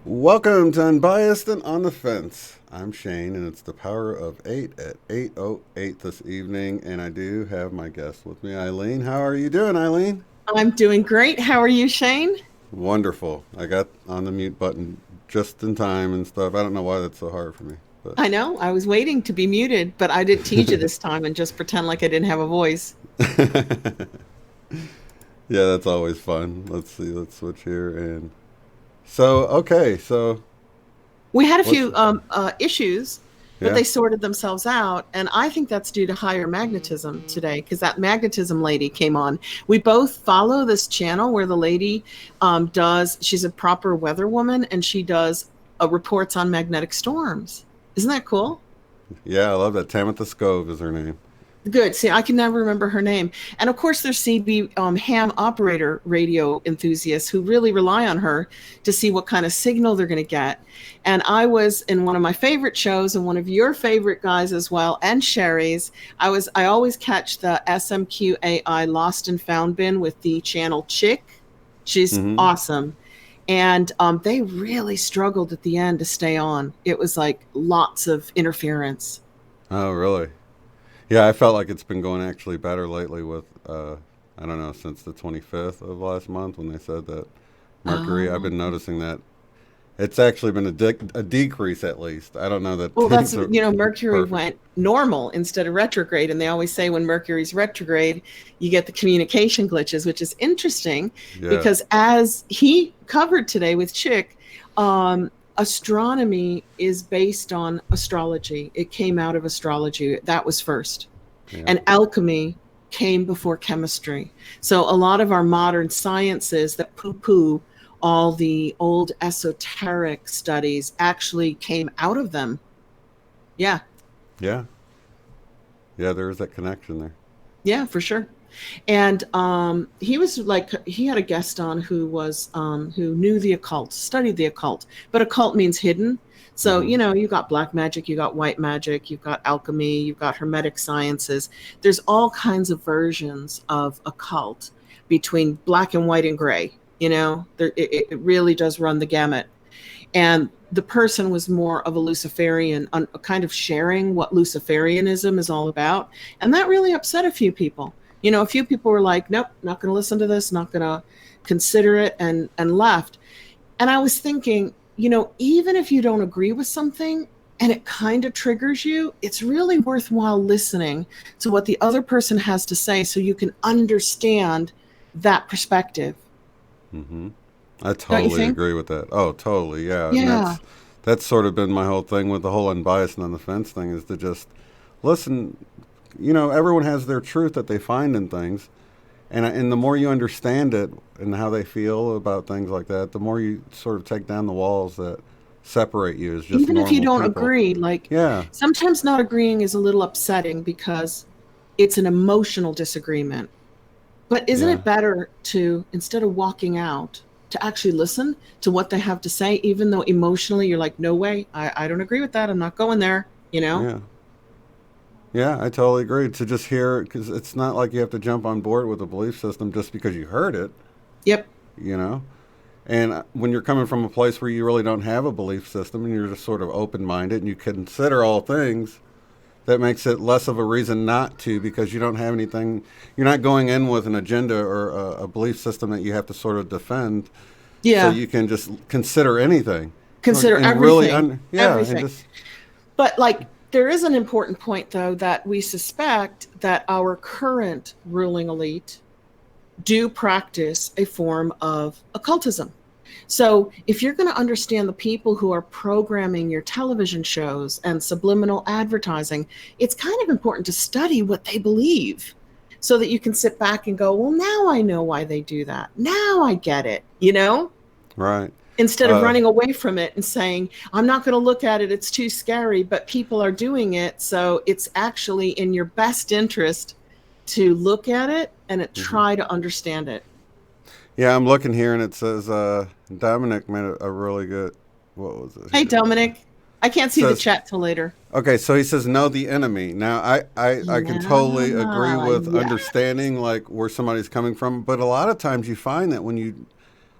Welcome to Unbiased and On the Fence. I'm Shane, and it's the Power of 8 at 8:08 this evening, and I do have my guest with me, Eileen. How are you doing, Eileen? I'm doing great. How are you, Shane? Wonderful. I got on the mute button just in time and stuff. I don't know why that's so hard for me. But. I know. I was waiting to be muted, but I didn't tease you this time and just pretend like I didn't have a voice. Yeah, that's always fun. Let's see. Let's switch here and... So we had a few issues, but they sorted themselves out, and I think that's due to higher magnetism today, because that magnetism lady came on. We both follow this channel where the lady she's a proper weather woman, and she does reports on magnetic storms. Isn't that cool? Yeah, I love that. Tamitha Scove is her name. Good. See, I can never remember her name. And of course, there's CB ham operator radio enthusiasts who really rely on her to see what kind of signal they're going to get. And I was in one of my favorite shows and one of your favorite guys as well, and Sherry's. I always catch the SMQAI Lost and Found bin with the channel Chick. She's awesome. And they really struggled at the end to stay on. It was like lots of interference. Oh, really? Yeah, I felt like it's been going actually better lately with, I don't know, since the 25th of last month when they said that Mercury. I've been noticing that it's actually been a decrease at least. I don't know that. Well, that's, Mercury went normal instead of retrograde. And they always say when Mercury's retrograde, you get the communication glitches, which is interesting because as he covered today with Chick, astronomy is based on astrology. It came out of astrology. That was first. Yeah. And alchemy came before chemistry. So a lot of our modern sciences that poo-poo all the old esoteric studies actually came out of them. Yeah. Yeah. Yeah, there is that connection there. Yeah, for sure. And he had a guest on who knew the occult, studied the occult, but occult means hidden. So, you got black magic, you got white magic, you've got alchemy, you've got hermetic sciences. There's all kinds of versions of occult between black and white and gray. It really does run the gamut. And the person was more of a Luciferian, kind of sharing what Luciferianism is all about. And that really upset a few people. A few people were like, nope, not going to listen to this, not going to consider it, and left. And I was thinking, even if you don't agree with something and it kind of triggers you, it's really worthwhile listening to what the other person has to say so you can understand that perspective. Mm-hmm. I totally agree with that. Oh, totally, yeah. And that's sort of been my whole thing with the whole Unbiased and On the Fence thing, is to just listen. Everyone has their truth that they find in things. And the more you understand it and how they feel about things like that, the more you sort of take down the walls that separate you as just even if you don't people. Agree. Sometimes not agreeing is a little upsetting because it's an emotional disagreement. But isn't it better to, instead of walking out, to actually listen to what they have to say, even though emotionally you're like, no way, I don't agree with that. I'm not going there, Yeah. Yeah, I totally agree. To just hear it, because it's not like you have to jump on board with a belief system just because you heard it. Yep. And when you're coming from a place where you really don't have a belief system and you're just sort of open-minded and you consider all things, that makes it less of a reason not to, because you don't have anything, you're not going in with an agenda or a belief system that you have to sort of defend. Yeah. So you can just consider anything. Consider everything. Everything. But there is an important point, though, that we suspect that our current ruling elite do practice a form of occultism. So if you're going to understand the people who are programming your television shows and subliminal advertising, it's kind of important to study what they believe. so that you can sit back and go, well, now I know why they do that. Now I get it, you know? Right. Instead of running away from it and saying, I'm not going to look at it, it's too scary, but people are doing it. So it's actually in your best interest to look at it and try to understand it. Yeah, I'm looking here and it says Dominic made a really good, what was it? Hey, Dominic. I can't see the chat till later. Okay, so he says, know the enemy. Now, I can totally agree with understanding, like, where somebody's coming from. But a lot of times you find that when you,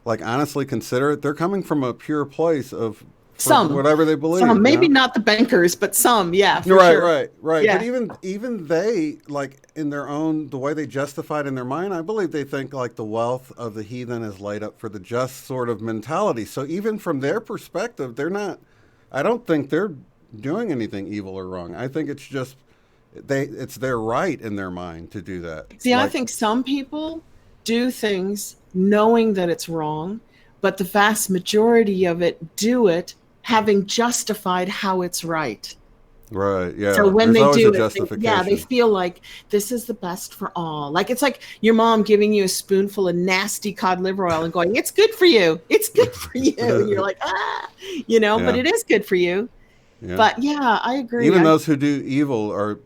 like, honestly consider it, they're coming from a pure place of whatever they believe. Some, maybe not the bankers, but some, yeah, for right, sure. Right. Yeah. But even they, like, in their own, the way they justified in their mind, I believe they think, like, the wealth of the heathen is laid up for the just sort of mentality. So even from their perspective, they're not, I don't think they're doing anything evil or wrong. I think it's just it's their right in their mind to do that. See, I think some people do things knowing that it's wrong, but the vast majority of it do it having justified how it's right. Right. Yeah. So when they do it, they feel like this is the best for all. Like it's like your mom giving you a spoonful of nasty cod liver oil and going, "It's good for you. It's good for you." And you're like, but it is good for you. Yeah. But yeah, I agree. Even those who do evil are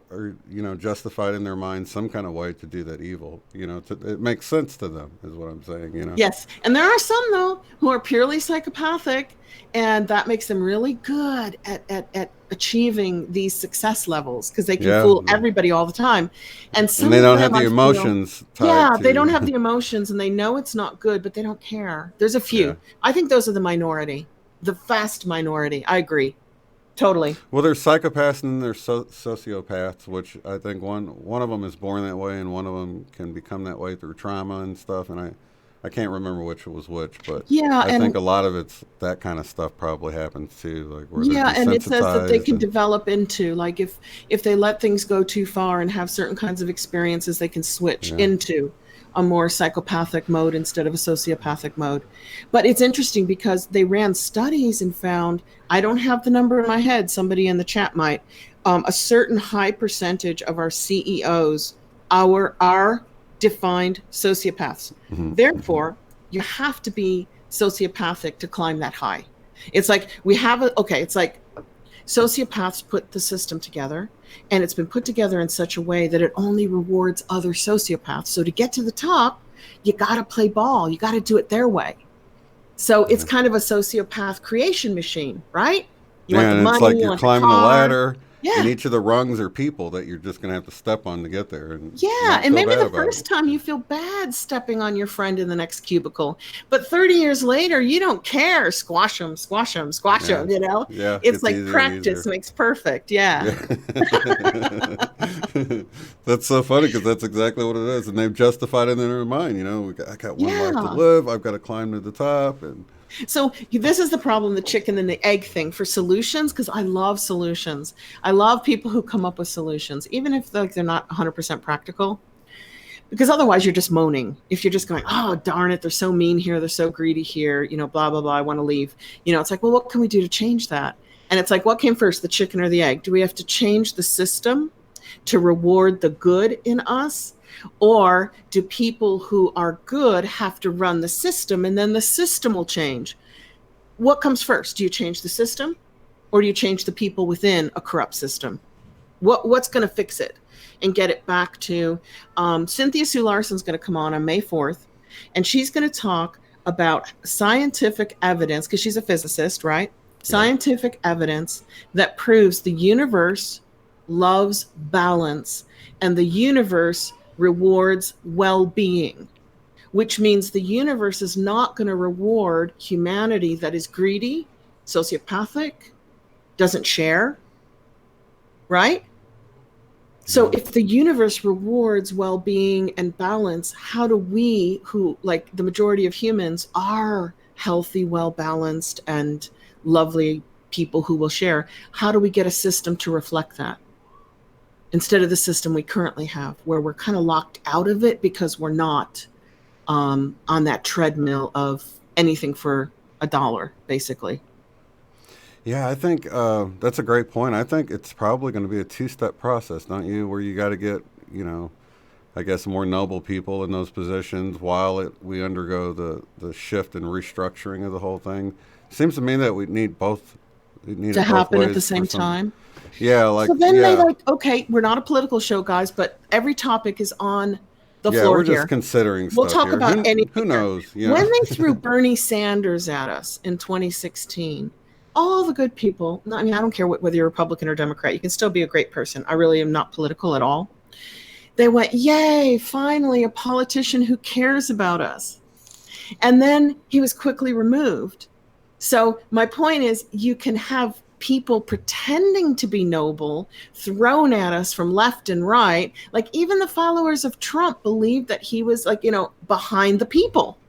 justified in their mind some kind of way to do that evil. It makes sense to them, is what I'm saying. Yes, and there are some though who are purely psychopathic, and that makes them really good at achieving these success levels because they can fool everybody all the time. And they don't have the emotions. They don't have the emotions, and they know it's not good, but they don't care. There's a few. Yeah. I think those are the minority, the vast minority. I agree. Totally. Well, there's psychopaths and there's sociopaths, which I think one of them is born that way and one of them can become that way through trauma and stuff. And I can't remember which was which, but I think a lot of it's that kind of stuff probably happens too. Like where and it says that they can develop into, like if they let things go too far and have certain kinds of experiences, they can switch into a more psychopathic mode instead of a sociopathic mode. But it's interesting because they ran studies and found, I don't have the number in my head, somebody in the chat might, a certain high percentage of our CEOs are defined sociopaths. Mm-hmm. Therefore, you have to be sociopathic to climb that high. It's like it's like sociopaths put the system together, and it's been put together in such a way that it only rewards other sociopaths. So to get to the top, you got to play ball. You got to do it their way. So it's kind of a sociopath creation machine, right? You want the money, it's like you're climbing the ladder. Yeah. And each of the rungs are people that you're just going to have to step on to get there. And and maybe the first time you feel bad stepping on your friend in the next cubicle. But 30 years later, you don't care. Squash them, Yeah, it's like practice makes perfect. Yeah. That's so funny because that's exactly what it is. And they've justified it in their mind. I got one life to live. I've got to climb to the top. And so this is the problem, the chicken and the egg thing for solutions, because I love solutions. I love people who come up with solutions, even if they're not 100% practical, because otherwise you're just moaning. If you're just going, oh, darn it, they're so mean here, they're so greedy here, blah, blah, blah, I want to leave. It's like, well, what can we do to change that? And it's like, what came first, the chicken or the egg? Do we have to change the system to reward the good in us? Or do people who are good have to run the system and then the system will change? What comes first? Do you change the system or do you change the people within a corrupt system? What's going to fix it and get it back to Cynthia Sue Larson's going to come on May 4th, and she's going to talk about scientific evidence, because she's a physicist, right? Yeah. Scientific evidence that proves the universe loves balance and the universe rewards well-being, which means the universe is not going to reward humanity that is greedy, sociopathic, doesn't share, right? So if the universe rewards well-being and balance, how do we, who, like the majority of humans, are healthy, well-balanced, and lovely people who will share, how do we get a system to reflect that? Instead of the system we currently have, where we're kind of locked out of it because we're not on that treadmill of anything for $1, basically. Yeah, I think that's a great point. I think it's probably going to be a 2-step process, don't you? Where you got to get, I guess, more noble people in those positions while we undergo the shift and restructuring of the whole thing. Seems to me that we need both. We need to it both happen at the ways for same some. time. Yeah, So then they like, okay, we're not a political show, guys, but every topic is on the Yeah, floor we're just here. considering We'll stuff talk here. about Who anything here. knows? You When know. they threw Bernie Sanders at us in 2016, all the good people, I mean, I don't care whether you're Republican or Democrat, you can still be a great person. I really am not political at all. They went, yay, finally a politician who cares about us. And then he was quickly removed. So my point is, you can have people pretending to be noble thrown at us from left and right. Like even the followers of Trump believed that he was like, behind the people.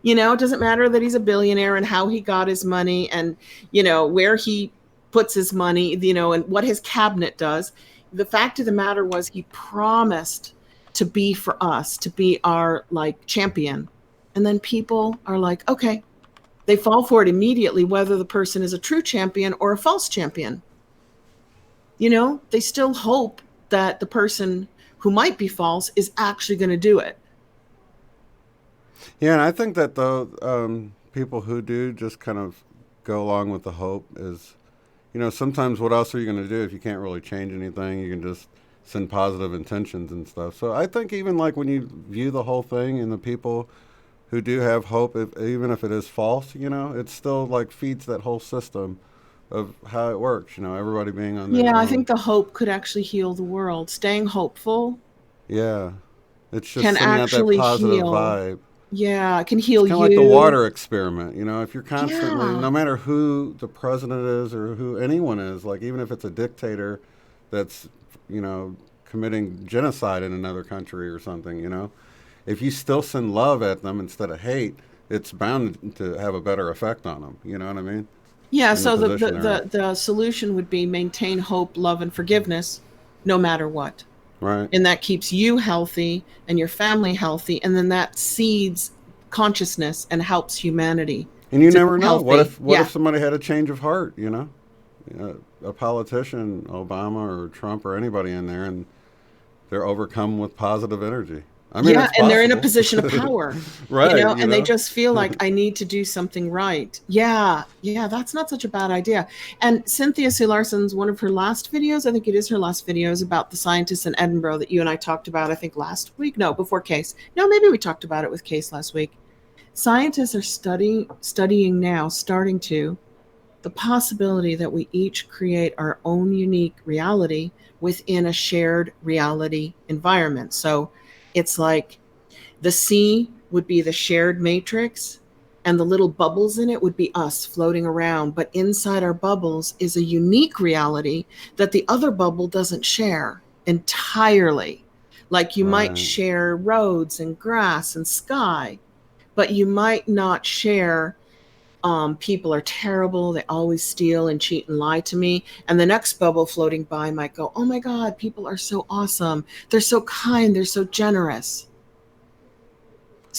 It doesn't matter that he's a billionaire and how he got his money and, where he puts his money, and what his cabinet does. The fact of the matter was he promised to be for us, to be our like champion. And then people are like, okay, they fall for it immediately, whether the person is a true champion or a false champion. They still hope that the person who might be false is actually going to do it. Yeah, and I think that though, people who do just kind of go along with the hope is, sometimes what else are you going to do if you can't really change anything? You can just send positive intentions and stuff. So I think even like when you view the whole thing and the people who do have hope, even if it is false, it still like feeds that whole system of how it works. Everybody being on their Yeah, I own. think the hope could actually heal the world. Staying hopeful. Yeah, it's just Can sending out that actually positive heal. vibe. Yeah, it can It's heal kind of like the you. water experiment. If you're constantly, Yeah. no matter who the president is or who anyone is, like even if it's a dictator that's, committing genocide in another country or something, if you still send love at them instead of hate, it's bound to have a better effect on them. You know what I mean? Yeah, In the so the, the, position they're in. the solution would be maintain hope, love, and forgiveness no matter what. Right. And that keeps you healthy and your family healthy. And then that seeds consciousness and helps humanity And you to be never know. What healthy. if what Yeah. if somebody had a change of heart? A politician, Obama or Trump or anybody in there, and they're overcome with positive energy. I mean, Yeah, it's and they're in a possible. position of power, Right, and they just feel like I need to do something right. Yeah, yeah, that's not such a bad idea. And Cynthia Sue Larson's one of her last videos, I think it is her last videos about the scientists in Edinburgh that you and I talked about, I think last week. No, before Case. No, maybe we talked about it with Case last week. Scientists are studying now, starting to the possibility that we each create our own unique reality within a shared reality environment. So it's like the sea would be the shared matrix, and the little bubbles in it would be us floating around. But inside our bubbles is a unique reality that the other bubble doesn't share entirely. Like you might right. share roads and grass and sky, but you might not share people are terrible. They always steal and cheat and lie to me. And the next bubble floating by might go, oh my God, people are so awesome. They're so kind. They're so generous.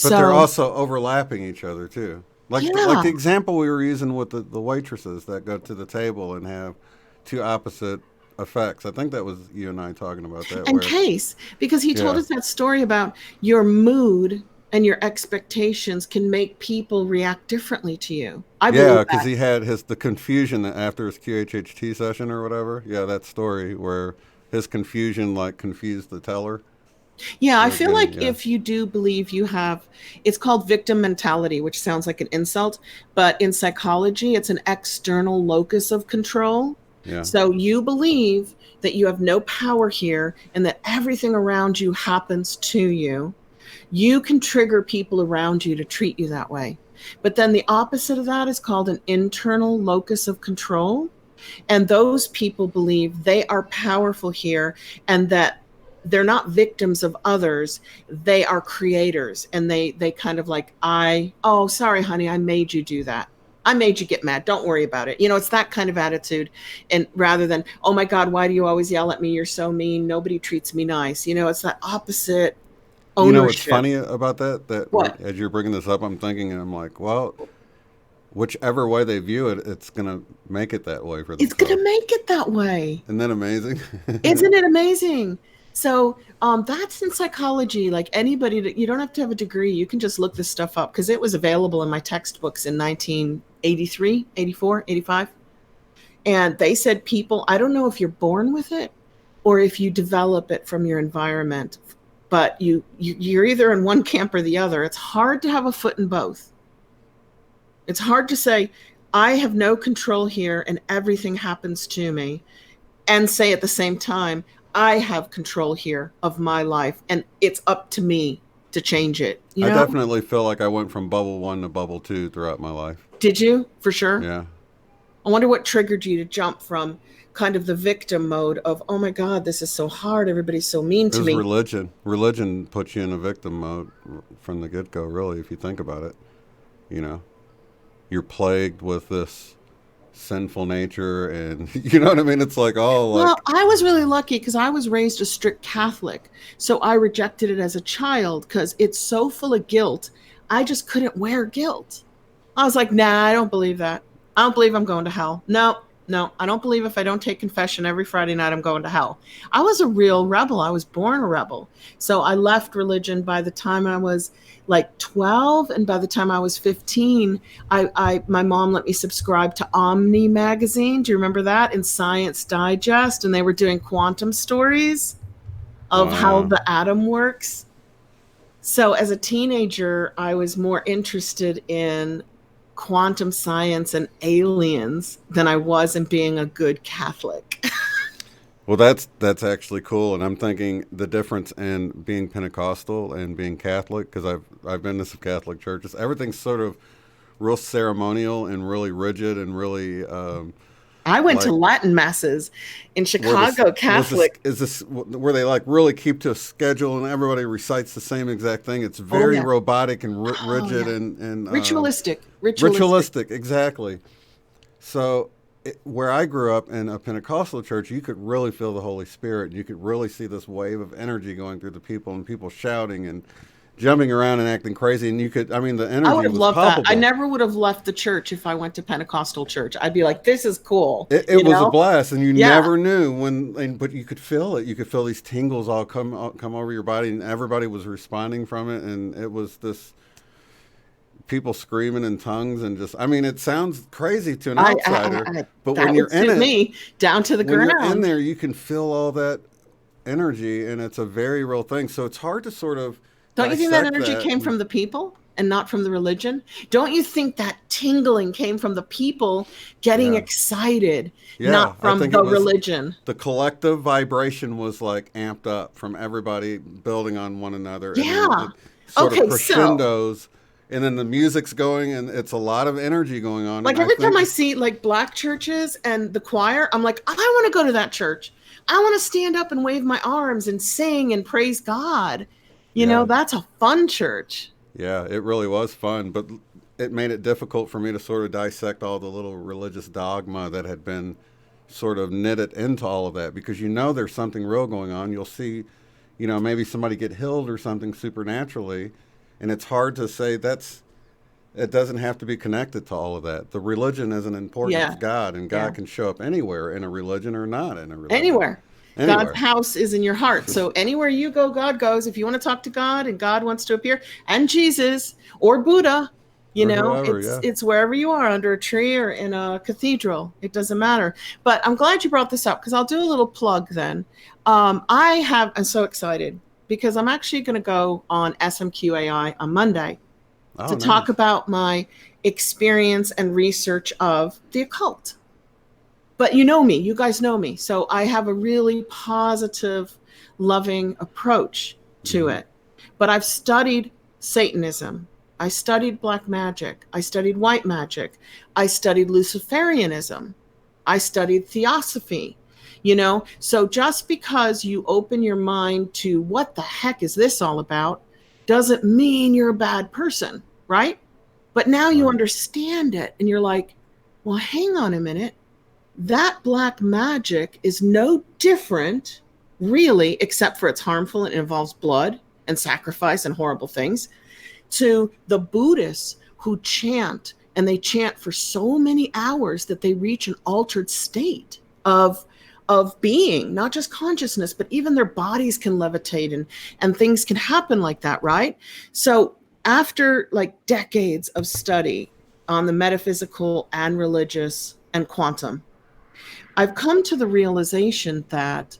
But they're So, also overlapping each other too. Like yeah. the example we were using with the waitresses that go to the table and have two opposite effects. I think that was you and I talking about that. And Where Case, because he told yeah, us that story about your mood and your expectations can make people react differently to you. I yeah, believe because that. he had the confusion after his QHHT session or whatever. Yeah, that story where his confusion like confused the teller. Yeah, I Or feel getting like yeah, if you do believe you have, it's called victim mentality, which sounds like an insult, but in psychology, it's an external locus of control. yeah. So you believe that you have no power here and that everything around you happens to you. You can trigger people around you to treat you that way. But then the opposite of that is called an internal locus of control. And those people believe they are powerful here and that they're not victims of others, they are creators. And they kind of like, oh sorry honey, I made you do that, I made you get mad, don't worry about it. It's that kind of attitude. And rather than, oh my God, why do you always yell at me, you're so mean, nobody treats me nice. It's that opposite You know what's ownership. funny about that? What? As you're bringing this up, I'm thinking, and I'm like, well, whichever way they view it, it's gonna make it that way for It's going themselves. to make it that way. Isn't that amazing? Isn't it amazing? So that's in psychology. Like anybody, you don't have to have a degree. You can just look this stuff up because it was available in my textbooks in 1983, 84, 85. And they said people, I don't know if you're born with it or if you develop it from your environment, but you're either in one camp or the other. It's hard to have a foot in both. It's hard to say, I have no control here and everything happens to me, and say at the same time, I have control here of my life and it's up to me to change it. I definitely feel like I went from bubble 1 to bubble 2 throughout my life. Did you? For sure? Yeah. I wonder what triggered you to jump from kind of the victim mode of, oh my God, this is so hard. Everybody's so mean to me. It was religion. Religion puts you in a victim mode from the get-go, really, if you think about it. You know, you're plagued with this sinful nature and you know what I mean? It's like, oh, like... Well, I was really lucky because I was raised a strict Catholic. So I rejected it as a child because it's so full of guilt. I just couldn't wear guilt. I was like, nah, I don't believe that. I don't believe I'm going to hell. No, I don't believe if I don't take confession every Friday night, I'm going to hell. I was a real rebel. I was born a rebel. So I left religion by the time I was like 12. And by the time I was 15, my mom let me subscribe to Omni magazine. Do you remember that? In Science Digest. And they were doing quantum stories of how the atom works. So as a teenager, I was more interested in quantum science and aliens than I was in being a good Catholic. Well, that's actually cool, and I'm thinking the difference in being Pentecostal and being Catholic, because I've been to some Catholic churches. Everything's sort of real ceremonial and really rigid and really. I went to Latin masses in Chicago Catholic. Is this where they like really keep to a schedule and everybody recites the same exact thing? It's very robotic and rigid and ritualistic. Ritualistic, exactly. So where I grew up in a Pentecostal church, you could really feel the Holy Spirit. You could really see this wave of energy going through the people and people shouting and jumping around and acting crazy, and the energy. I would have was loved palpable. that. I never would have left the church if I went to Pentecostal church. I'd be like, "This is cool." It was a blast, and you never knew but you could feel it. You could feel these tingles all come over your body, and everybody was responding from it, and it was this people screaming in tongues and just. I mean, it sounds crazy to an outsider, but when you're in it, down to the ground, when you're in there, you can feel all that energy, and it's a very real thing. So it's hard to sort of. Don't you think that energy came from the people and not from the religion? Don't you think that tingling came from the people getting excited, not from the religion? The collective vibration was like amped up from everybody building on one another. Yeah. And it sort of crescendos. And then the music's going, and it's a lot of energy going on. Like every time I see like black churches and the choir, I'm like, I want to go to that church. I want to stand up and wave my arms and sing and praise God. You know, that's a fun church. Yeah, it really was fun, but it made it difficult for me to sort of dissect all the little religious dogma that had been sort of knitted into all of that, because there's something real going on. You'll see, maybe somebody get healed or something supernaturally, and it's hard to say it doesn't have to be connected to all of that. The religion isn't important. It's God, and God can show up anywhere in a religion or not in a religion. Anywhere. God's house is in your heart. So anywhere you go, God goes. If you want to talk to God and God wants to appear, and Jesus or Buddha, it's wherever you are, under a tree or in a cathedral. It doesn't matter. But I'm glad you brought this up because I'll do a little plug then. I'm so excited because I'm actually going to go on SMQAI on Monday to talk about my experience and research of the occult. But you guys know me. So I have a really positive, loving approach to it. But I've studied Satanism. I studied black magic. I studied white magic. I studied Luciferianism. I studied theosophy. So just because you open your mind to what the heck is this all about doesn't mean you're a bad person, right? But now you understand it and you're like, well, hang on a minute. That black magic is no different, really, except for it's harmful and involves blood and sacrifice and horrible things, to the Buddhists who chant, and they chant for so many hours that they reach an altered state of of being, not just consciousness, but even their bodies can levitate and things can happen like that, right? So after like decades of study on the metaphysical and religious and quantum, I've come to the realization that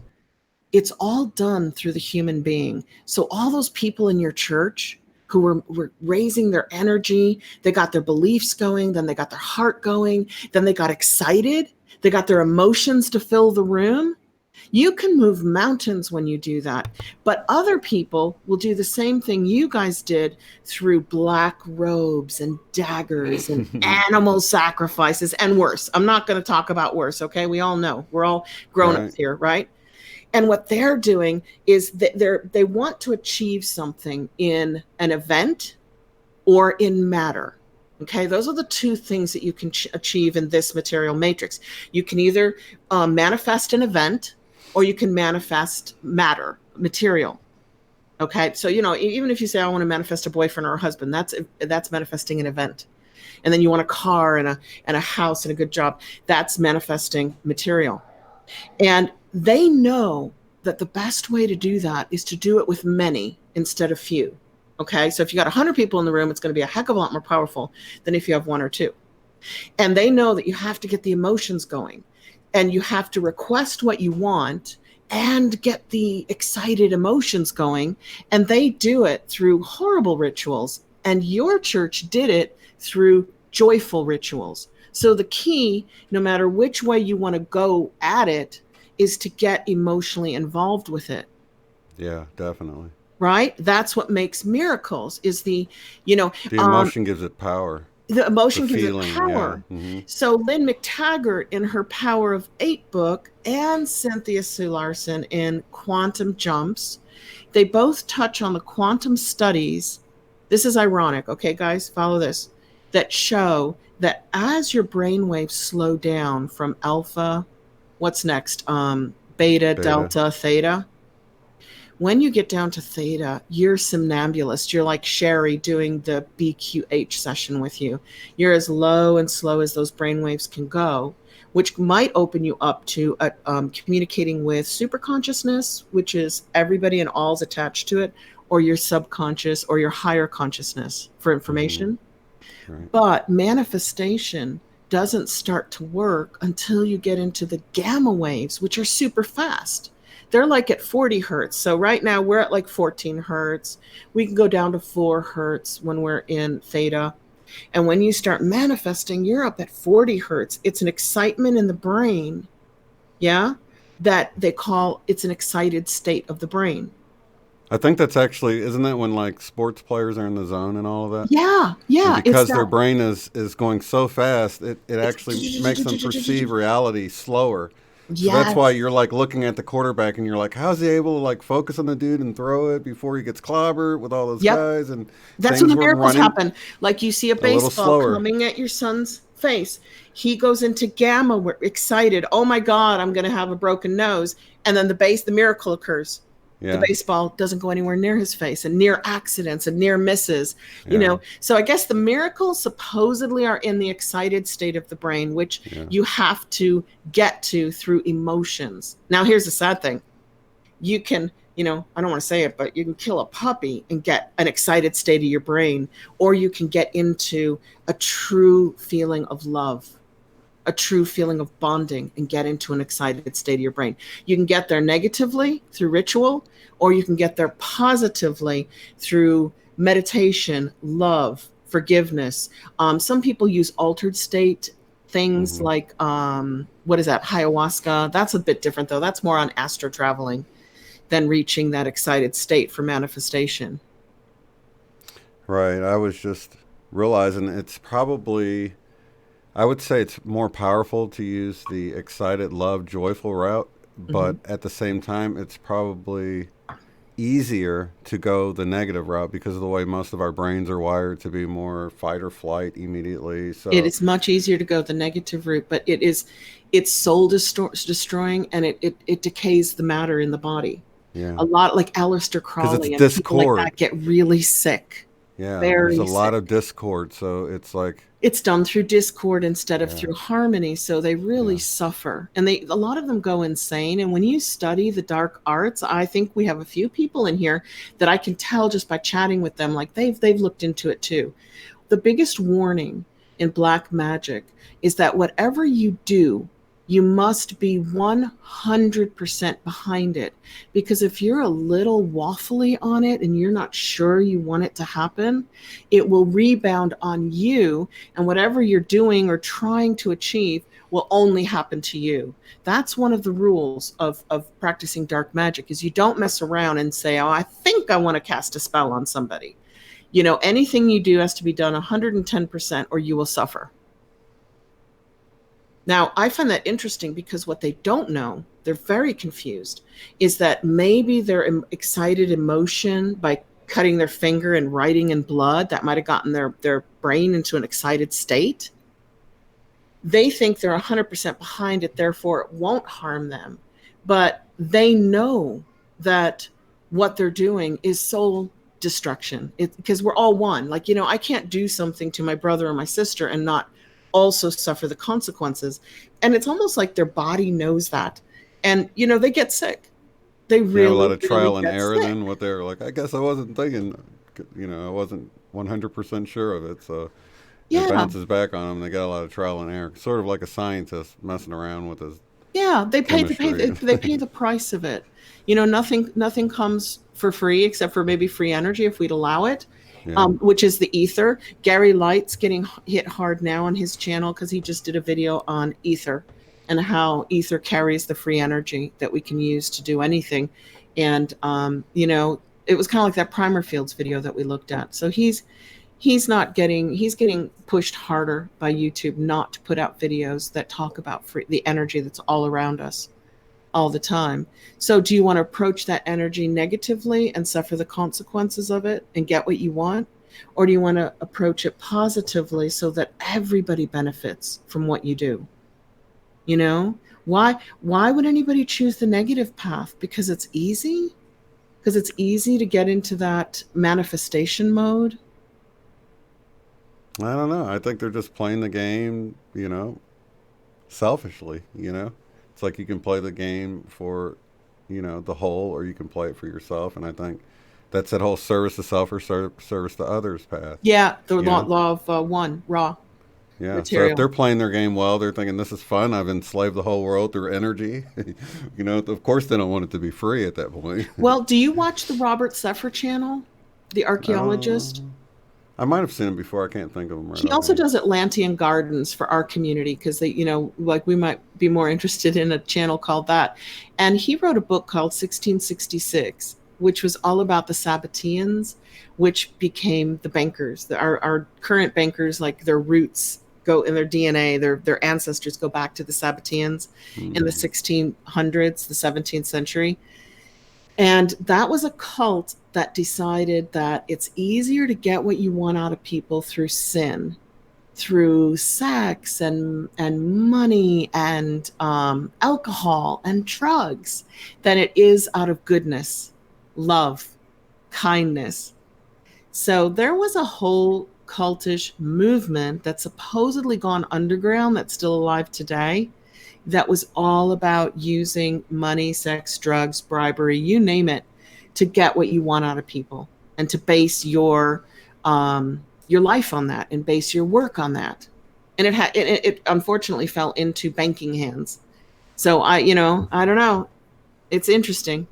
it's all done through the human being. So all those people in your church who were raising their energy, they got their beliefs going, then they got their heart going, then they got excited, they got their emotions to fill the room. You can move mountains when you do that. But other people will do the same thing you guys did through black robes and daggers and animal sacrifices and worse. I'm not going to talk about worse, okay? We all know. We're all grown-ups here, right? And what they're doing is that they want to achieve something in an event or in matter. Okay, those are the two things that you can achieve in this material matrix. You can either manifest an event or you can manifest matter, material. Okay, so, you know, even if you say, I want to manifest a boyfriend or a husband, that's manifesting an event. And then you want a car and a house and a good job. That's manifesting material. And they know that the best way to do that is to do it with many instead of few. Okay, so if you got 100 people in the room, it's going to be a heck of a lot more powerful than if you have one or two. And they know that you have to get the emotions going and you have to request what you want and get the excited emotions going. And they do it through horrible rituals. And your church did it through joyful rituals. So the key, no matter which way you want to go at it, is to get emotionally involved with it. Yeah, definitely. Right? That's what makes miracles is the emotion gives it power. The emotion gives it power. Yeah. Mm-hmm. So Lynne McTaggart in her Power of 8 book and Cynthia Sue Larson in Quantum Jumps, they both touch on the quantum studies. This is ironic, okay, guys, follow this, that show that as your brainwaves slow down from alpha, what's next? Beta, delta, theta. When you get down to theta, you're somnambulist. You're like Sherry doing the BQH session with you. You're as low and slow as those brainwaves can go, which might open you up to communicating with superconsciousness, which is everybody and all's attached to it, or your subconscious or your higher consciousness for information. Mm-hmm. Right. But manifestation doesn't start to work until you get into the gamma waves, which are super fast. They're like at 40 hertz. So right now we're at like 14 hertz. We can go down to 4 hertz when we're in theta. And when you start manifesting, you're up at 40 hertz. It's an excitement in the brain, that they call, it's an excited state of the brain. I think that's actually, isn't that when like sports players are in the zone and all of that? Yeah. And because their brain is going so fast, it actually makes them perceive reality slower. So that's why you're like looking at the quarterback and you're like, how's he able to like focus on the dude and throw it before he gets clobbered with all those guys? And that's when the miracles happen. Like you see a baseball coming at your son's face. He goes into gamma, we're excited. Oh my God, I'm going to have a broken nose. And then the miracle occurs. Yeah. The baseball doesn't go anywhere near his face, and near accidents and near misses, you know. So I guess the miracles supposedly are in the excited state of the brain, which you have to get to through emotions. Now, here's the sad thing. You can, I don't want to say it, but you can kill a puppy and get an excited state of your brain, or you can get into a true feeling of love, a true feeling of bonding, and get into an excited state of your brain. You can get there negatively through ritual, or you can get there positively through meditation, love, forgiveness. Some people use altered state things like, what is that? Ayahuasca. That's a bit different though. That's more on astro traveling than reaching that excited state for manifestation. Right. I was just realizing it's probably, I would say it's more powerful to use the excited, love, joyful route, but at the same time, it's probably easier to go the negative route because of the way most of our brains are wired to be more fight or flight immediately. So it is much easier to go the negative route, but it's soul destroying, and it decays the matter in the body. Yeah, a lot like Aleister Crowley and people like that get really sick. Yeah, there's a lot of discord, so it's like It's done through discord instead of Yeah. through harmony, so they really suffer, and a lot of them go insane. And when you study the dark arts, I think we have a few people in here that I can tell just by chatting with them, like they've looked into it too. The biggest warning in black magic is that whatever you do, you must be 100% behind it. Because if you're a little waffly on it and you're not sure you want it to happen, it will rebound on you. And whatever you're doing or trying to achieve will only happen to you. That's one of the rules of practicing dark magic, is you don't mess around and say, oh, I think I want to cast a spell on somebody. Anything you do has to be done 110% or you will suffer. Now, I find that interesting because what they don't know, they're very confused, is that maybe their excited emotion by cutting their finger and writing in blood, that might have gotten their brain into an excited state. They think they're 100% behind it, therefore it won't harm them. But they know that what they're doing is soul destruction, because we're all one. Like, I can't do something to my brother or my sister and not also suffer the consequences. And it's almost like their body knows that. And, they get sick. They really, a lot of trial really and error sick. then, what they're like, I guess I wasn't thinking, I wasn't 100% sure of it. So it bounces back on them. They got a lot of trial and error, sort of like a scientist messing around with his they pay the price of it. Nothing comes for free except for maybe free energy if we'd allow it. Which is the ether. Gary Light's getting hit hard now on his channel because he just did a video on ether and how ether carries the free energy that we can use to do anything. And, it was kind of like that primer fields video that we looked at. So he's getting pushed harder by YouTube not to put out videos that talk about the energy that's all around us all the time. So do you want to approach that energy negatively and suffer the consequences of it and get what you want? Or do you want to approach it positively so that everybody benefits from what you do? Why would anybody choose the negative path? Because it's easy? Because it's easy to get into that manifestation mode? I don't know. I think they're just playing the game, selfishly, It's like you can play the game for, the whole, or you can play it for yourself. And I think that's that whole service to self or service to others path. Yeah, the law of one, raw. Yeah, material. So if they're playing their game well, they're thinking, this is fun. I've enslaved the whole world through energy. Of course they don't want it to be free at that point. Well, do you watch the Robert Seffer channel, the archaeologist? I might have seen him before. I can't think of him right now. He also does Atlantean Gardens for our community because they, we might be more interested in a channel called that. And he wrote a book called 1666, which was all about the Sabbateans, which became the bankers. Our current bankers, like their roots go in their DNA, their ancestors go back to the Sabbateans in the 1600s, the 17th century. And that was a cult that decided that it's easier to get what you want out of people through sin, through sex and money and alcohol and drugs, than it is out of goodness, love, kindness. So there was a whole cultish movement that's supposedly gone underground that's still alive today, that was all about using money, sex, drugs, bribery, you name it, to get what you want out of people and to base your life on that and base your work on that. And it unfortunately fell into banking hands. So I don't know. It's interesting.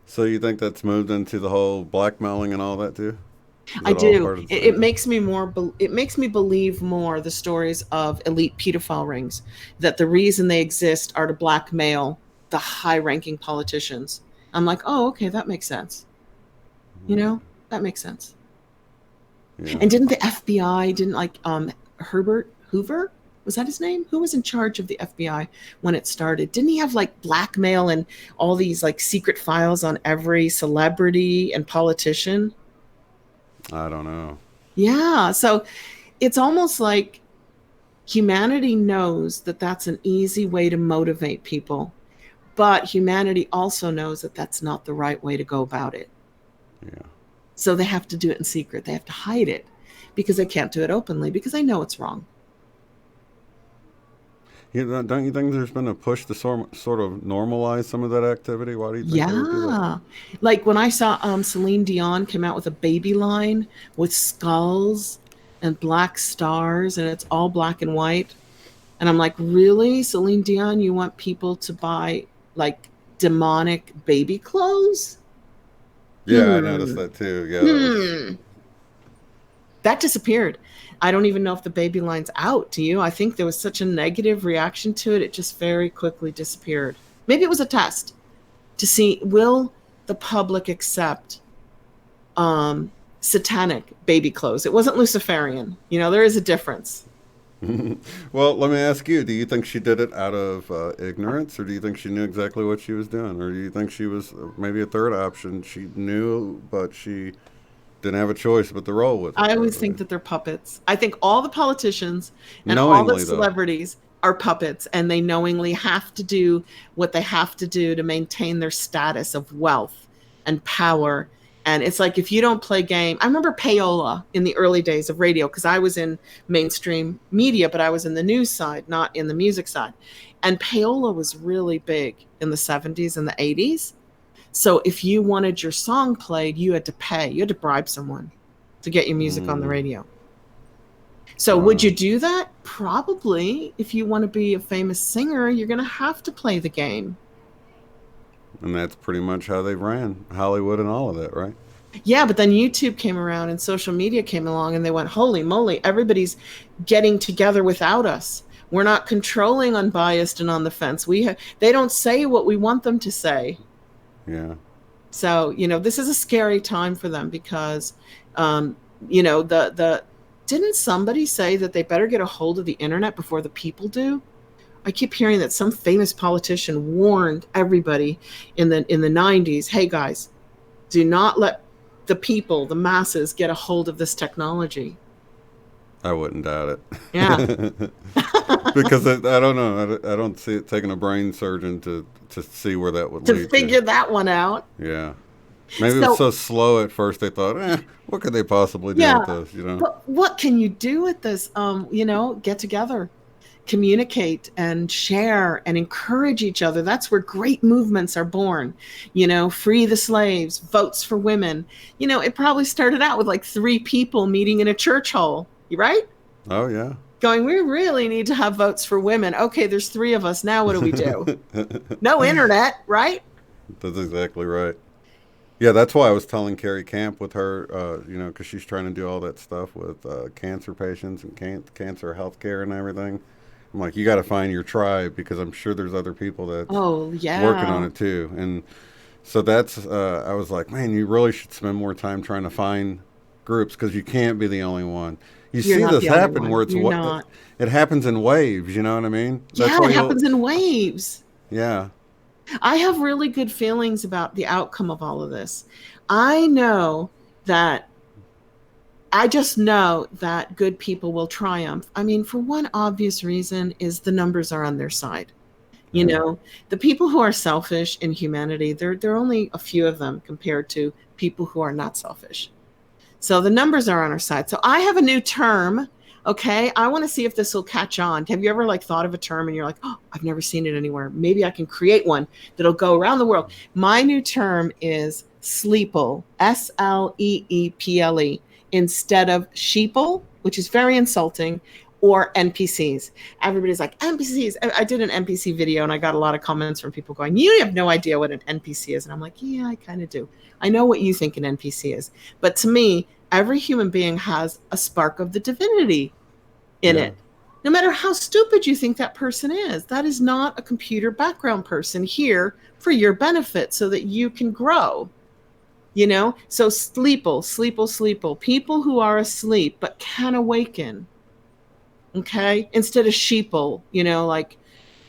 So you think that's moved into the whole blackmailing and all that too? I do. It makes me believe more the stories of elite pedophile rings, that the reason they exist are to blackmail the high-ranking politicians. I'm like, oh, okay, that makes sense. That makes sense. Yeah. And didn't the FBI, Herbert Hoover, was that his name? Who was in charge of the FBI when it started? Didn't he have blackmail and all these secret files on every celebrity and politician? I don't know. Yeah. So it's almost like humanity knows that that's an easy way to motivate people, but humanity also knows that that's not the right way to go about it. Yeah. So they have to do it in secret. They have to hide it because they can't do it openly, because they know it's wrong. Don't you think there's been a push to sort of normalize some of that activity? Why do you think they would do that? Like when I saw Celine Dion come out with a baby line with skulls and black stars, and it's all black and white. And I'm like, really, Celine Dion, you want people to buy like demonic baby clothes? Yeah, I noticed that too. Yeah. That disappeared. I don't even know if the baby line's out. Do you? I think there was such a negative reaction to it. It just very quickly disappeared. Maybe it was a test to see, will the public accept satanic baby clothes? It wasn't Luciferian. There is a difference. Well, let me ask you, do you think she did it out of ignorance, or do you think she knew exactly what she was doing? Or do you think she was maybe a third option? She knew, but she didn't have a choice but to roll with it. I always think that they're puppets. I think all the politicians and all the celebrities are puppets, and they knowingly have to do what they have to do to maintain their status of wealth and power. And it's like, if you don't play game, I remember payola in the early days of radio, because I was in mainstream media, but I was in the news side, not in the music side. And payola was really big in the 70s and the 80s. So if you wanted your song played, you had to pay. You had to bribe someone to get your music on the radio. So would you do that? Probably. If you want to be a famous singer, you're going to have to play the game. And that's pretty much how they ran Hollywood and all of that, right? Yeah, but then YouTube came around and social media came along, and they went, holy moly, everybody's getting together without us. We're not controlling unbiased and on the fence. They don't say what we want them to say. Yeah. So, this is a scary time for them, because, didn't somebody say that they better get a hold of the internet before the people do? I keep hearing that some famous politician warned everybody in the 90s, hey guys, do not let the people, the masses, get a hold of this technology. I wouldn't doubt it. Yeah. Because I don't know. I don't see it taking a brain surgeon to see where that would lead to figure that one out. Yeah. Maybe it was so slow at first they thought, what could they possibly do with this, But what can you do with this? Get together, communicate and share and encourage each other. That's where great movements are born. Free the slaves, votes for women. It probably started out with like 3 people meeting in a church hall, right? Oh, yeah. Going, we really need to have votes for women. Okay, there's 3 of us. Now what do we do? No internet, right? That's exactly right. Yeah, that's why I was telling Carrie Camp with her, because she's trying to do all that stuff with cancer patients and cancer healthcare and everything. I'm like, you got to find your tribe, because I'm sure there's other people that's working on it too. And so that's, I was like, man, you really should spend more time trying to find groups, because you can't be the only one. You're see this happen where it happens in waves, you know what I mean? That's it happens in waves. Yeah. I have really good feelings about the outcome of all of this. I just know that good people will triumph. I mean, for one obvious reason is the numbers are on their side. The people who are selfish in humanity, there are only a few of them compared to people who are not selfish. So the numbers are on our side. So I have a new term. Okay, I want to see if this will catch on. Have you ever thought of a term and you're like, oh, I've never seen it anywhere. Maybe I can create one that'll go around the world. My new term is sleeple, SLEEPLE, instead of sheeple, which is very insulting, or NPCs. Everybody's like, NPCs. I did an NPC video and I got a lot of comments from people going, you have no idea what an NPC is. And I'm like, yeah, I kind of do. I know what you think an NPC is. But to me, every human being has a spark of the divinity in it. No matter how stupid you think that person is, that is not a computer background person here for your benefit so that you can grow. So sleeple, people who are asleep but can awaken. Okay, instead of sheeple, like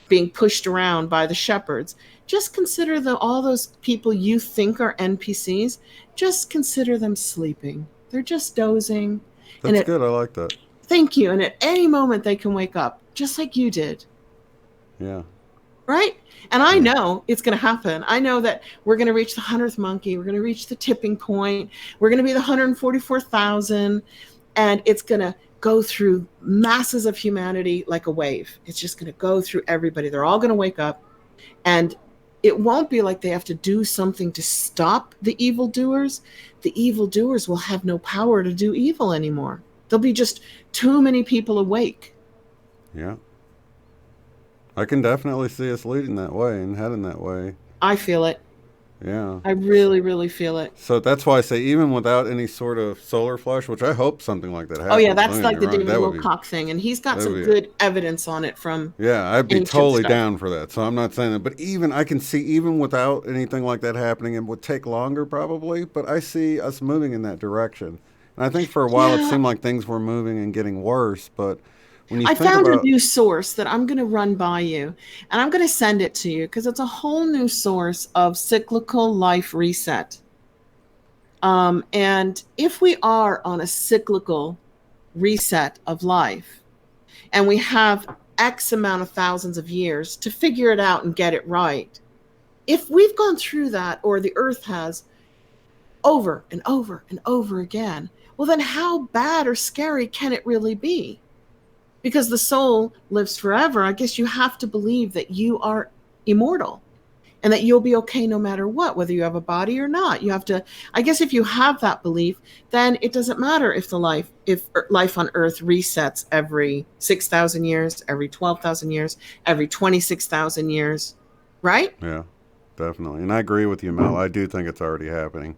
being pushed around by the shepherds. Just consider all those people you think are NPCs. Just consider them sleeping. They're just dozing. That's good. I like that. Thank you. And at any moment they can wake up, just like you did. Yeah. Right? And I know it's going to happen. I know that we're going to reach the 100th monkey. We're going to reach the tipping point. We're going to be the 144,000. and it's going to go through masses of humanity like a wave. It's just going to go through everybody. They're all going to wake up, and it won't be like they have to do something to stop the evildoers. The evildoers will have no power to do evil anymore. There'll be just too many people awake. Yeah. I can definitely see us leading that way and heading that way. I feel it. Yeah. I really, really feel it. So that's why I say, even without any sort of solar flash, which I hope something like that happens. Oh yeah, that's like the David Wilcock thing, and he's got some good evidence on it from. Yeah, I'd be totally down for that. So I'm not saying that, but even I can see, even without anything like that happening, it would take longer probably, but I see us moving in that direction. And I think for a while it seemed like things were moving and getting worse, but when you I found a new source that I'm going to run by you, and I'm going to send it to you because it's a whole new source of cyclical life reset. And if we are on a cyclical reset of life, and we have X amount of thousands of years to figure it out and get it right, if we've gone through that, or the Earth has, over and over and over again, well, then how bad or scary can it really be? Because the soul lives forever. I guess you have to believe that you are immortal and that you'll be okay no matter what, whether you have a body or not. You have to, I guess if you have that belief, then it doesn't matter if life on Earth resets every 6,000 years, every 12,000 years, every 26,000 years, right? Yeah, definitely. And I agree with you, Mel. I do think it's already happening.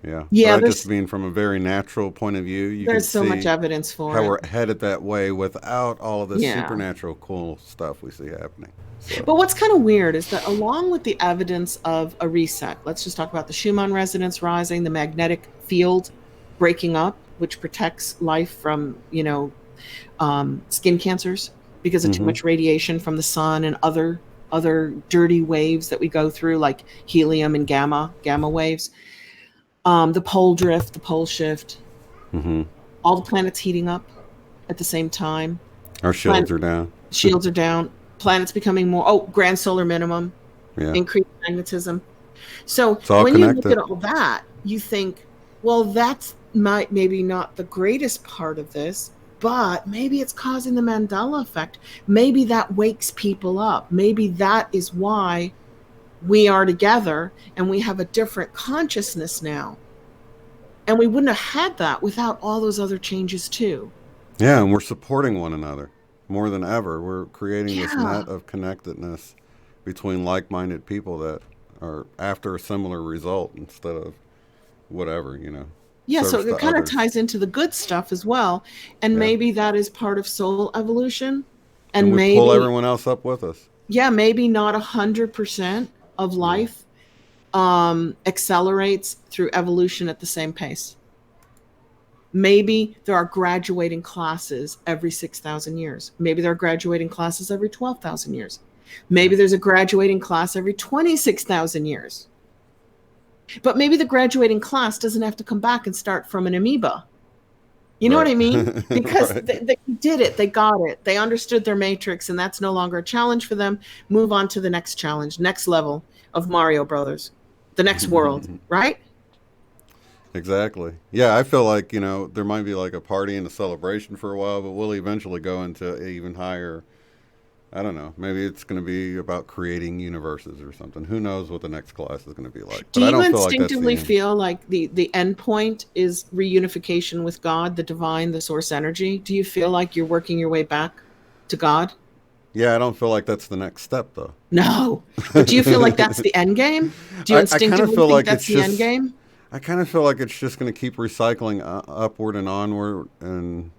Yeah. Yeah. But I just mean from a very natural point of view, there's so much evidence for how we're headed that way without all of this supernatural cool stuff we see happening. So. But what's kind of weird is that along with the evidence of a reset, let's just talk about the Schumann resonance rising, the magnetic field breaking up, which protects life from, skin cancers because of too much radiation from the sun and other dirty waves that we go through, like helium and gamma waves. The pole drift, the pole shift, all the planets heating up at the same time. Our shields are down. Shields are down. Planets becoming more, grand solar minimum, increased magnetism. So when you look at all that, you think, well, that's maybe not the greatest part of this, but maybe it's causing the Mandela effect. Maybe that wakes people up. Maybe that is why we are together and we have a different consciousness now. And we wouldn't have had that without all those other changes too. Yeah, and we're supporting one another more than ever. We're creating this net of connectedness between like-minded people that are after a similar result instead of whatever, Yeah, so it kind of ties into the good stuff as well. And maybe that is part of soul evolution. And we pull everyone else up with us. Yeah, maybe not 100% of life accelerates through evolution at the same pace. Maybe there are graduating classes every 6,000 years. Maybe there are graduating classes every 12,000 years. Maybe there's a graduating class every 26,000 years. But maybe the graduating class doesn't have to come back and start from an amoeba. You know what I mean? Because they did it. They got it. They understood their matrix, and that's no longer a challenge for them. Move on to the next challenge, next level of Mario Brothers, the next world, right? Exactly. Yeah, I feel like, there might be like a party and a celebration for a while, but we'll eventually go into even higher. I don't know. Maybe it's going to be about creating universes or something. Who knows what the next class is going to be like. Do you instinctively feel like the end point is reunification with God, the divine, the source energy? Do you feel like you're working your way back to God? Yeah, I don't feel like that's the next step, though. No. But do you feel like that's the end game? Do you instinctively think that's the end game? I kind of feel like it's just going to keep recycling upward and onward and,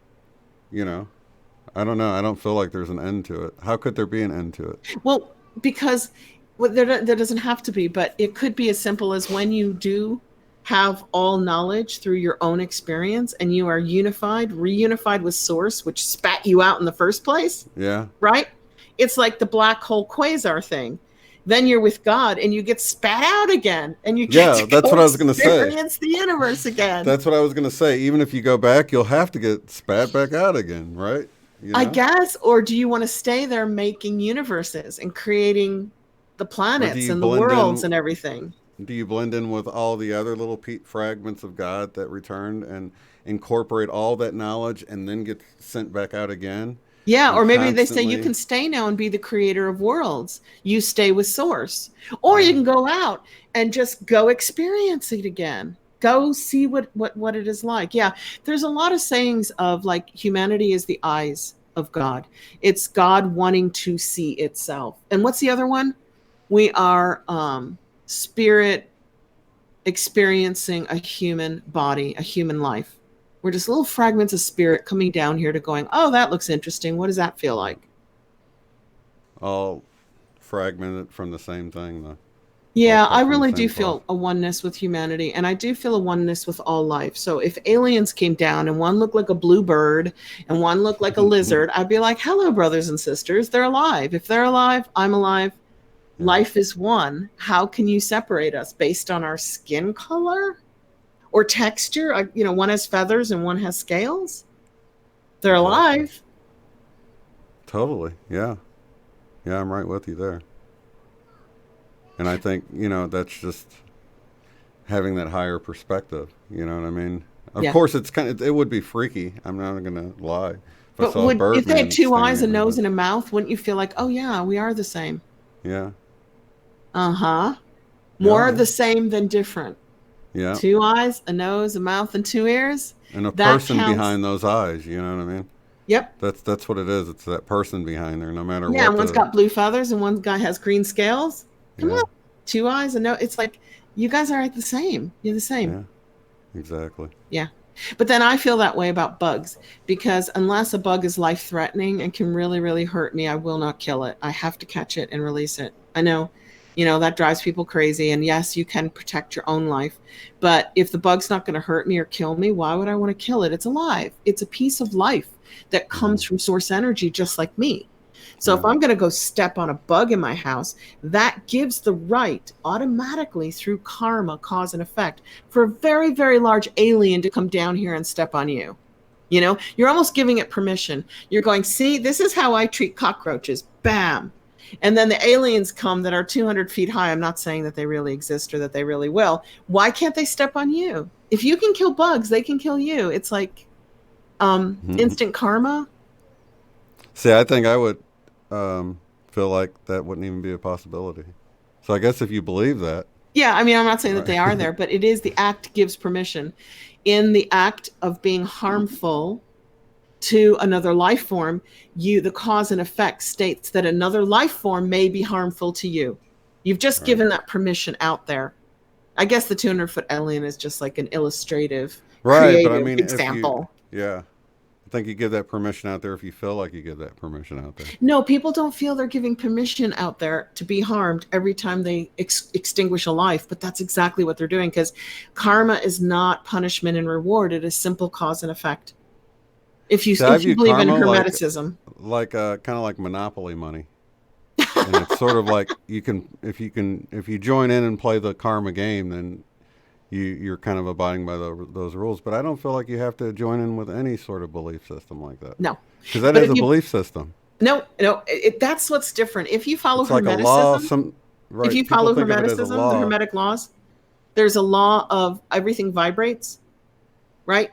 I don't know. I don't feel like there's an end to it. How could there be an end to it? Well, because there doesn't have to be, but it could be as simple as when you do have all knowledge through your own experience and you are reunified with source, which spat you out in the first place. Yeah. Right? It's like the black hole quasar thing. Then you're with God and you get spat out again and you get that's what I was going to say. Experience the universe again. That's what I was going to say. Even if you go back, you'll have to get spat back out again, right? I guess. Or do you want to stay there making universes and creating the planets and the worlds and everything? do you blend in with all the other little fragments of God that returned and incorporate all that knowledge and then get sent back out again? Yeah, And or maybe they say you constantly, can stay now and be the creator of worlds. You stay with source. Or you yeah. can go out and just go experience it again. Go see what it is like. Yeah, there's a lot of sayings of like humanity is the eyes of God. It's God wanting to see itself. And what's the other one? We are spirit experiencing a human body, a human life. We're just little fragments of spirit coming down here to going, oh, that looks interesting. What does that feel like? All fragmented from the same thing, though. All Yeah, I cut from the really do same cloth. feel a oneness with humanity, and I do feel a oneness with all life. So if aliens came down and one looked like a blue bird and one looked like a lizard, I'd be like, hello, brothers and sisters. They're alive. If they're alive, I'm alive. Yeah. Life is one. How can you separate us based on our skin color or texture? One has feathers and one has scales. They're Exactly. alive. Totally. Yeah. Yeah, I'm right with you there. And I think, that's just having that higher perspective. You know what I mean? Of Yeah. course, it would be freaky. I'm not going to lie. If I But saw a if they had Birdman two staring eyes, a at me, nose, but and a mouth, wouldn't you feel like, oh, yeah, we are the same? yeah. Uh-huh. Oh, More yeah. the same than different. Yeah. Two eyes, a nose, a mouth, and two ears. And a That person counts. behind those eyes, you know what I mean? Yep. That's what it is. It's that person behind there, no matter Yeah, what and one's the got blue feathers and one guy has green scales. Come yeah, on. Two eyes, a nose. It's like, you guys are the same. You're the same. yeah, exactly. Yeah. But then I feel that way about bugs because unless a bug is life threatening and can really, really hurt me, I will not kill it. I have to catch it and release it. I know, that drives people crazy. And yes, you can protect your own life. But if the bug's not going to hurt me or kill me, why would I want to kill it? It's alive. It's a piece of life that Mm-hmm. comes from source energy, just like me. So if Yeah. I'm going to go step on a bug in my house, that gives the right automatically through karma, cause and effect, for a very, very large alien to come down here and step on you. You're almost giving it permission. You're going, see, this is how I treat cockroaches. Bam. And then the aliens come that are 200 feet high. I'm not saying that they really exist or that they really will. Why can't they step on you? If you can kill bugs, they can kill you. It's like instant karma. See, I think I would feel like that wouldn't even be a possibility. So I guess if you believe that, Yeah, I mean, I'm not saying that right? they are there, but it is the act gives permission. In the act of being harmful to another life form, the cause and effect states that another life form may be harmful to you. You've just Right. given that permission out there. I guess the 200-foot alien is just like an illustrative, Right, but I creative mean, example. yeah, I think you give that permission out there if you feel like you give that permission out there. No, people don't feel they're giving permission out there to be harmed every time they extinguish a life, but that's exactly what they're doing because karma is not punishment and reward. It is simple cause and effect. If you See, I if you view believe in karma hermeticism. like kind of like Monopoly money, and it's sort of like if you join in and play the karma game, then you're kind of abiding by those rules. But I don't feel like you have to join in with any sort of belief system like that, No. because that But is if a you belief system. no, that's what's different. If you follow It's like a law. hermeticism, if Right? you People follow think of it as a hermeticism, the law. hermetic laws, there's a law of everything vibrates, right?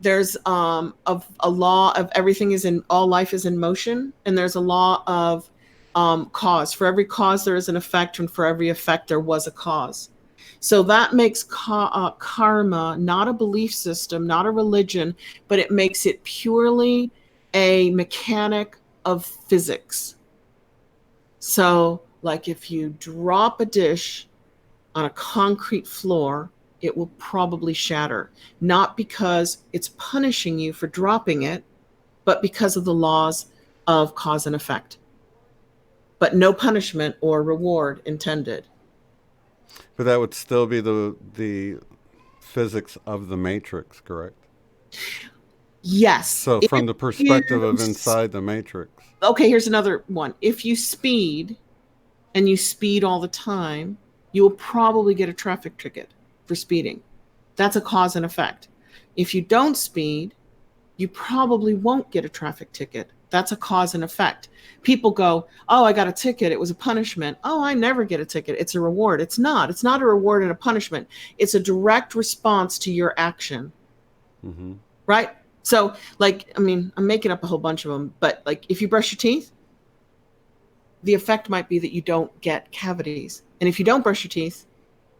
There's of a law of everything is in all life is in motion, and there's a law of cause. For every cause there is an effect, and for every effect there was a cause. So that makes karma not a belief system, not a religion, but it makes it purely a mechanic of physics. So, like if you drop a dish on a concrete floor, it will probably shatter, not because it's punishing you for dropping it, but because of the laws of cause and effect. But no punishment or reward intended. But that would still be the physics of the matrix, correct? Yes. So If from the perspective you, of inside the matrix. okay, here's another one. If you speed and you speed all the time, you will probably get a traffic ticket for speeding. That's a cause and effect. If you don't speed, you probably won't get a traffic ticket. That's a cause and effect. People go, oh, I got a ticket. It was a punishment. Oh, I never get a ticket. It's a reward. It's not. It's not a reward and a punishment. It's a direct response to your action. Mm-hmm. Right? So, like, I mean, I'm making up a whole bunch of them, but like if you brush your teeth, the effect might be that you don't get cavities. And if you don't brush your teeth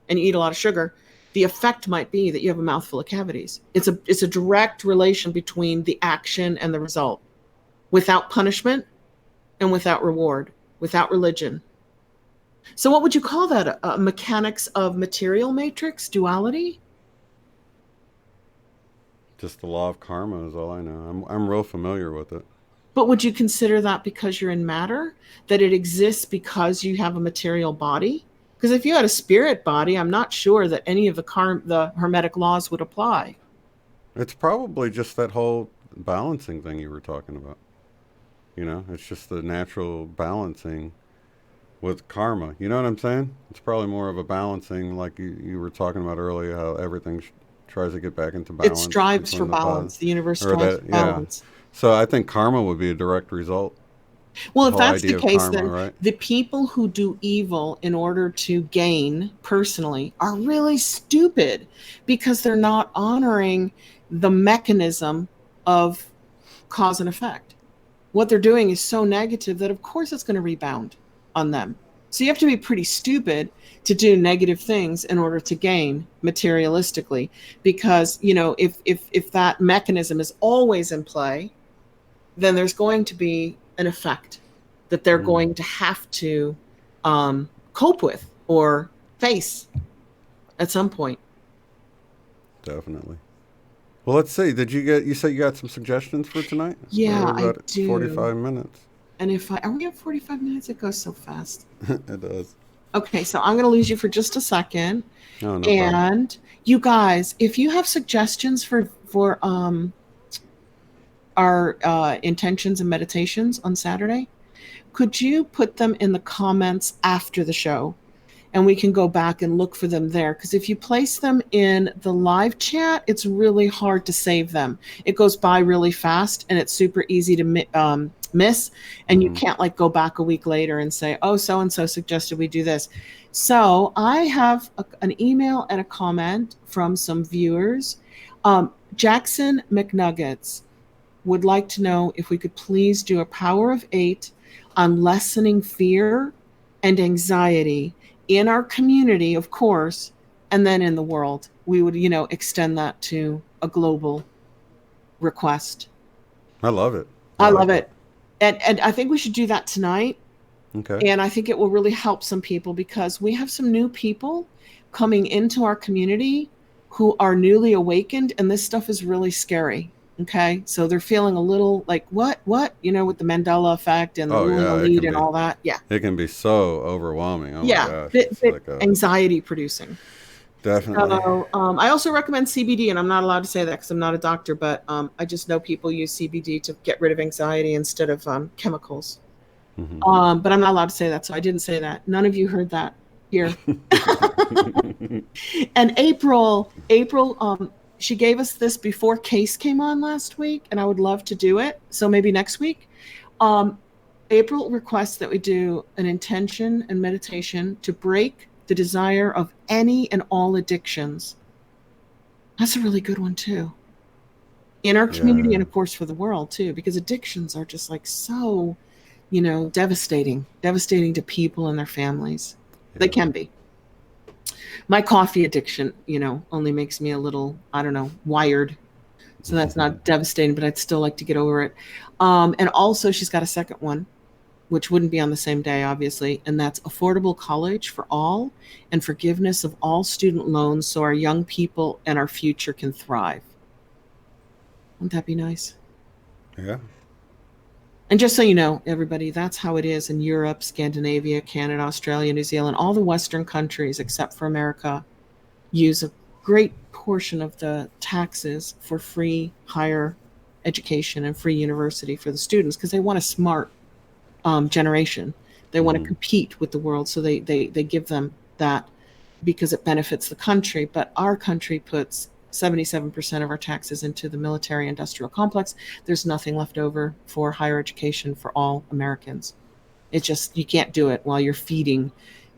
and you eat a lot of sugar, the effect might be that you have a mouthful of cavities. It's a direct relation between the action and the result. Without punishment and without reward, without religion. So what would you call that? A mechanics of material matrix duality? Just the law of karma is all I know. I'm real familiar with it. But would you consider that because you're in matter, that it exists because you have a material body? Because if you had a spirit body, I'm not sure that any of the Hermetic laws would apply. It's probably just that whole balancing thing you were talking about. You know, it's just the natural balancing with karma. You know what I'm saying? It's probably more of a balancing, like you were talking about earlier, how everything tries to get back into balance. It strives for balance. The universe strives for balance. Yeah. So I think karma would be a direct result. Well, if that's the case, karma, then right? The people who do evil in order to gain personally are really stupid because they're not honoring the mechanism of cause and effect. What they're doing is so negative that of course it's going to rebound on them. So you have to be pretty stupid to do negative things in order to gain materialistically, because, you know, if that mechanism is always in play, then there's going to be an effect that they're going to have to cope with or face at some point. Definitely. Well, let's see. You say you got some suggestions for tonight? Yeah, I do. 45 minutes. And are we at 45 minutes? It goes so fast. It does. Okay, so I'm going to lose you for just a second. No and problem. You guys, if you have suggestions for our intentions and meditations on Saturday, could you put them in the comments after the show? And we can go back and look for them there. Because if you place them in the live chat, it's really hard to save them. It goes by really fast, and it's super easy to miss. And you can't like go back a week later and say, oh, so-and-so suggested we do this. So I have an email and a comment from some viewers. Jackson McNuggets would like to know if we could please do a Power of 8 on lessening fear and anxiety in our community, of course, and then in the world. We would, extend that to a global request. I love it. I love it. And I think we should do that tonight. Okay. And I think it will really help some people, because we have some new people coming into our community who are newly awakened, and this stuff is really scary. Okay, so they're feeling a little like, what, with the Mandela effect and the elite and all that. Yeah. It can be so overwhelming. Oh yeah. My gosh. Anxiety producing. Definitely. So, I also recommend CBD, and I'm not allowed to say that because I'm not a doctor, but I just know people use CBD to get rid of anxiety instead of chemicals. Mm-hmm. But I'm not allowed to say that, so I didn't say that. None of you heard that here. And April, she gave us this before Case came on last week, and I would love to do it. So maybe next week. April requests that we do an intention and meditation to break the desire of any and all addictions. That's a really good one too. In our community and of course for the world too, because addictions are just like so, devastating to people and their families. Yeah. They can be. My coffee addiction, only makes me a little, wired. So that's not devastating, but I'd still like to get over it. And also she's got a second one, which wouldn't be on the same day, obviously. And that's affordable college for all and forgiveness of all student loans so our young people and our future can thrive. Wouldn't that be nice? Yeah. And just so you know, everybody, that's how it is in Europe, Scandinavia, Canada, Australia, New Zealand. All the Western countries, except for America, use a great portion of the taxes for free higher education and free university for the students, because they want a smart generation. They want to compete with the world, so they give them that because it benefits the country. But our country puts 77% of our taxes into the military industrial complex. There's nothing left over for higher education for all Americans. It's just, you can't do it while you're feeding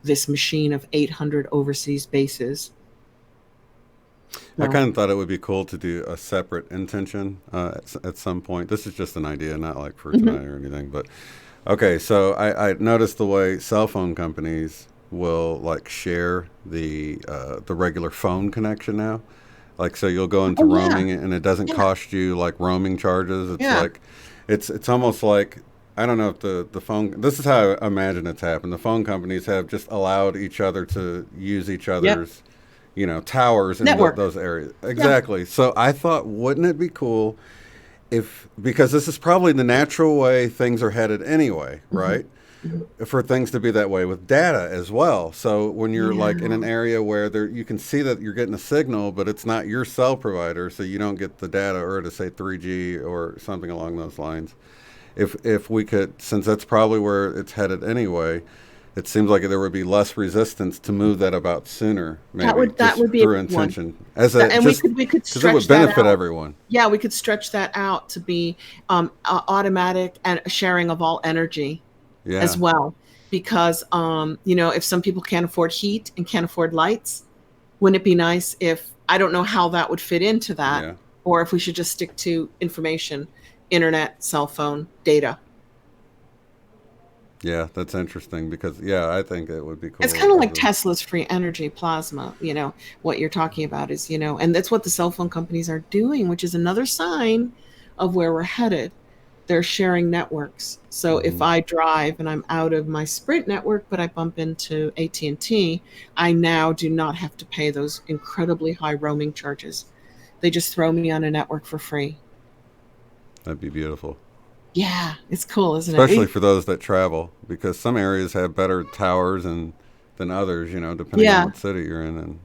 this machine of 800 overseas bases. I kind of thought it would be cool to do a separate intention at some point. This is just an idea, not like for tonight or anything. But okay, so I noticed the way cell phone companies will like share the regular phone connection now. Like, so you'll go into roaming and it doesn't cost you like roaming charges. It's like, it's almost like, I don't know if the phone, this is how I imagine it's happened. The phone companies have just allowed each other to use each other's, you know, towers in those areas. Exactly. Yeah. So I thought, wouldn't it be cool if, because this is probably the natural way things are headed anyway, right? For things to be that way with data as well. So when you're like in an area where you can see that you're getting a signal, but it's not your cell provider, so you don't get the data, or to say 3G or something along those lines. If we could, since that's probably where it's headed anyway, it seems like there would be less resistance to move that about sooner. Maybe that would be through intention, we could stretch it would benefit everyone. Yeah, we could stretch that out to be automatic and sharing of all energy. As well, because you know, if some people can't afford heat and can't afford lights, wouldn't it be nice if, I don't know how that would fit into that, or if we should just stick to information, internet, cell phone, data. Yeah, that's interesting, because I think it would be cool. It's kind of like Tesla's free energy plasma. You know, what you're talking about is, you know, and that's what the cell phone companies are doing, which is another sign of where we're headed. They're sharing networks. So if I drive and I'm out of my Sprint network, but I bump into AT&T, I now do not have to pay those incredibly high roaming charges. They just throw me on a network for free. That'd be beautiful. Yeah, it's cool, isn't it? Especially for those that travel, because some areas have better towers than others, you know, depending on what city you're in. And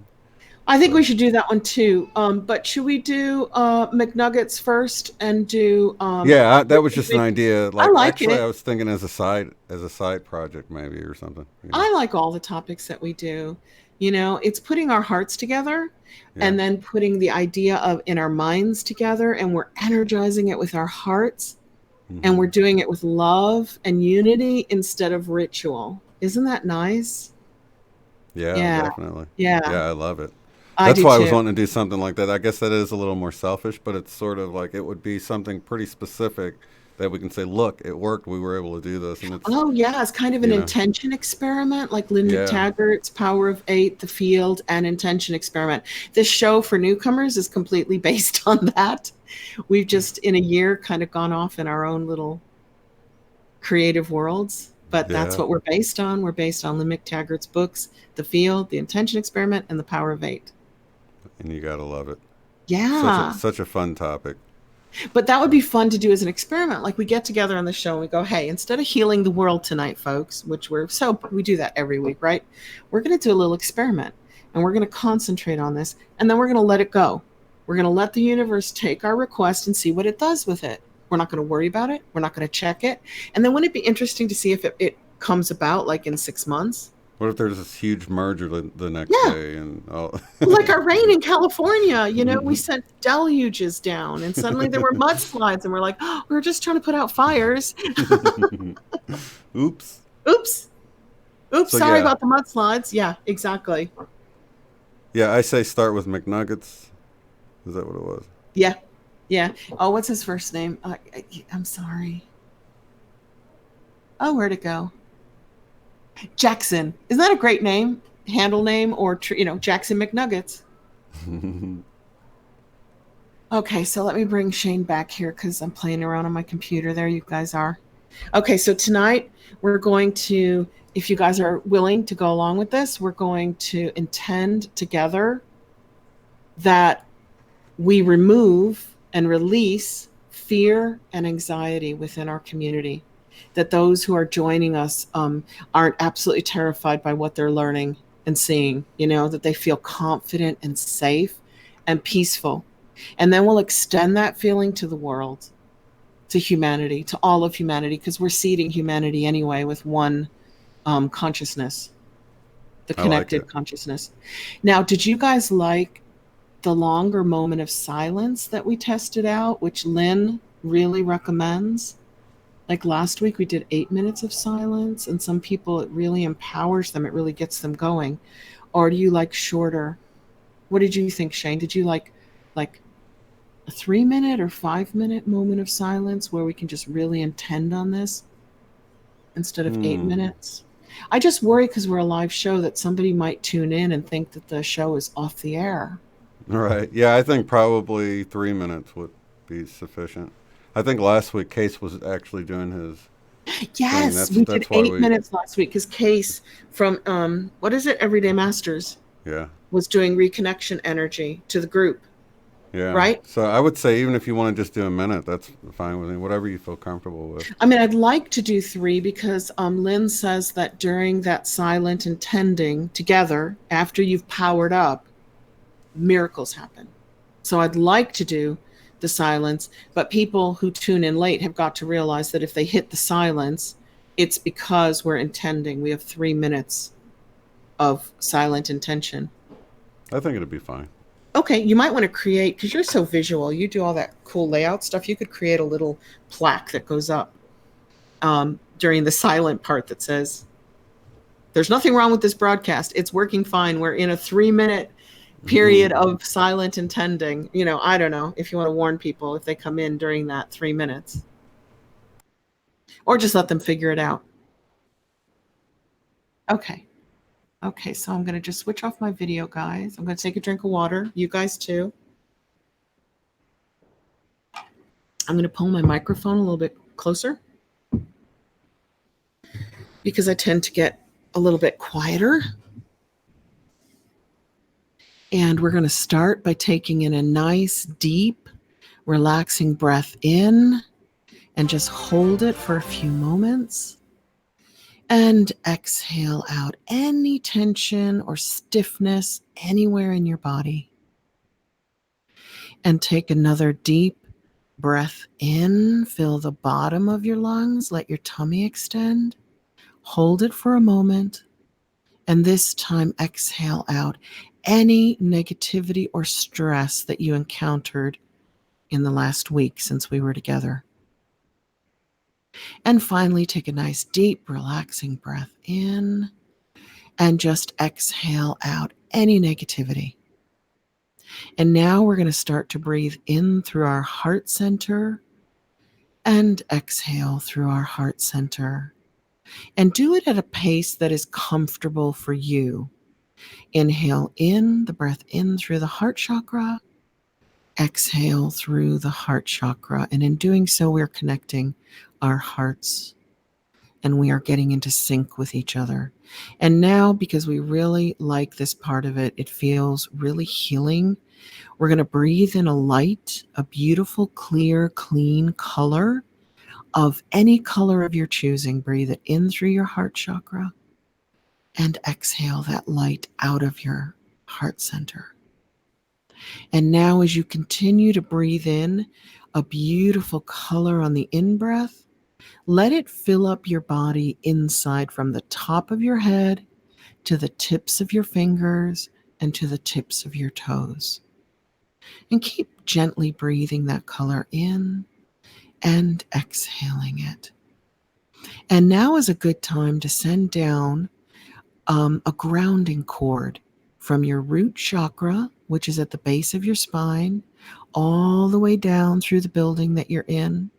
I think we should do that one too. But should we do McNuggets first and do? That was just an idea. Like, actually, I was thinking as a side project maybe, or something. You know? I like all the topics that we do. You know, it's putting our hearts together and then putting the idea of in our minds together, and we're energizing it with our hearts, and we're doing it with love and unity instead of ritual. Isn't that nice? Yeah, definitely. Yeah, I love it. That's why I was wanting to do something like that. I guess that is a little more selfish, but it's sort of like it would be something pretty specific that we can say, look, it worked. We were able to do this. And it's kind of an intention experiment, like Lynne McTaggart's Power of 8, The Field, and Intention Experiment. This show for newcomers is completely based on that. We've just, in a year, kind of gone off in our own little creative worlds. But that's what we're based on. We're based on Lynne McTaggart's books, The Field, The Intention Experiment, and The Power of 8. And you gotta love it. Yeah. Such a fun topic. But that would be fun to do as an experiment. Like, we get together on the show and we go, hey, instead of healing the world tonight, folks, which we do that every week, right? We're going to do a little experiment, and we're going to concentrate on this, and then we're going to let it go. We're going to let the universe take our request and see what it does with it. We're not going to worry about it. We're not going to check it. And then wouldn't it be interesting to see if it comes about like in 6 months? What if there's this huge merger the next day? And like our rain in California, you know, we sent deluges down, and suddenly there were mudslides, and we're like, oh, we were just trying to put out fires. Oops. So, sorry about the mudslides. Yeah, exactly. Yeah, I say start with McNuggets. Is that what it was? Yeah. Oh, what's his first name? I'm sorry. Oh, where'd it go? Jackson. Isn't that a great name? Handle name, or Jackson McNuggets. Okay, so let me bring Shane back here because I'm playing around on my computer. There you guys are. Okay, so tonight we're going to, if you guys are willing to go along with this, we're going to intend together that we remove and release fear and anxiety within our community. That those who are joining us aren't absolutely terrified by what they're learning and seeing, that they feel confident and safe and peaceful. And then we'll extend that feeling to the world, to humanity, to all of humanity, because we're seeding humanity anyway with one consciousness, the connected consciousness. Now, did you guys like the longer moment of silence that we tested out, which Lynne really recommends. Like last week, we did 8 minutes of silence, and some people, it really empowers them. It really gets them going. Or do you like shorter? What did you think, Shane? Did you like a 3 minute or 5 minute moment of silence where we can just really intend on this instead of 8 minutes? I just worry because we're a live show that somebody might tune in and think that the show is off the air. Right. Yeah, I think probably 3 minutes would be sufficient. I think last week Case was actually doing his thing. Yes, we did That's why 8 minutes last week because Case from what is it, Everyday Masters, yeah. was doing reconnection energy to the group, Yeah. right? So I would say even if you want to just do a minute, that's fine with me. Whatever you feel comfortable with. I mean, I'd like to do 3 because Lynne says that during that silent intending together, after you've powered up, miracles happen. So I'd like to do the silence, but people who tune in late have got to realize that if they hit the silence, it's because we're intending. We have 3 minutes of silent intention. I think it'd be fine. Okay, you might want to create, because you're so visual, you do all that cool layout stuff, you could create a little plaque that goes up during the silent part that says, there's nothing wrong with this broadcast. It's working fine. We're in a 3-minute period of silent intending. You know, I don't know if you want to warn people if they come in during that 3 minutes. Or just let them figure it out. Okay. Okay, so I'm going to just switch off my video, guys. I'm going to take a drink of water. You guys too. I'm going to pull my microphone a little bit closer because I tend to get a little bit quieter. And we're going to start by taking in a nice, deep, relaxing breath in and just hold it for a few moments. And exhale out any tension or stiffness anywhere in your body. And take another deep breath in. Fill the bottom of your lungs. Let your tummy extend. Hold it for a moment. And this time exhale out any negativity or stress that you encountered in the last week since we were together. And finally, take a nice, deep, relaxing breath in and just exhale out any negativity. And now we're going to start to breathe in through our heart center and exhale through our heart center. And do it at a pace that is comfortable for you. Inhale in, the breath in through the heart chakra. Exhale through the heart chakra. And in doing so, we're connecting our hearts and we are getting into sync with each other. And now, because we really like this part of it, it feels really healing. We're going to breathe in a light, a beautiful, clear, clean color of any color of your choosing. Breathe it in through your heart chakra and exhale that light out of your heart center. And now as you continue to breathe in a beautiful color on the in-breath, let it fill up your body inside from the top of your head to the tips of your fingers and to the tips of your toes. And keep gently breathing that color in and exhaling it. And now is a good time to send down a grounding cord from your root chakra, which is at the base of your spine, all the way down through the building that you're in,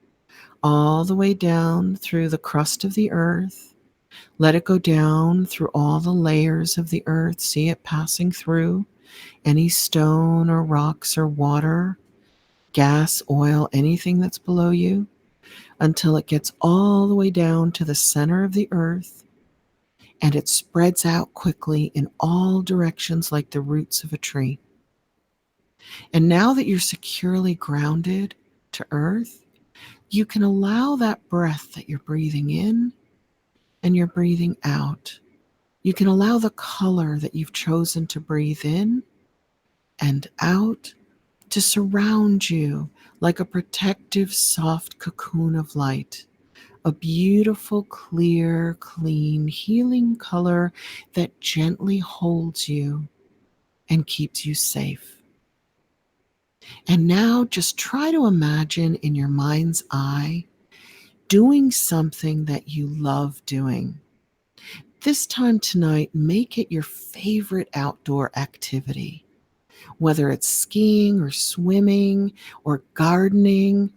all the way down through the crust of the earth. Let it go down through all the layers of the earth. See it passing through any stone or rocks or water, gas, oil, anything that's below you, until it gets all the way down to the center of the earth, and it spreads out quickly in all directions like the roots of a tree. And now that you're securely grounded to earth, you can allow that breath that you're breathing in and you're breathing out. You can allow the color that you've chosen to breathe in and out to surround you like a protective, soft cocoon of light. A beautiful, clear, clean, healing color that gently holds you and keeps you safe. And now just try to imagine in your mind's eye doing something that you love doing. This time tonight, make it your favorite outdoor activity, whether it's skiing or swimming or gardening.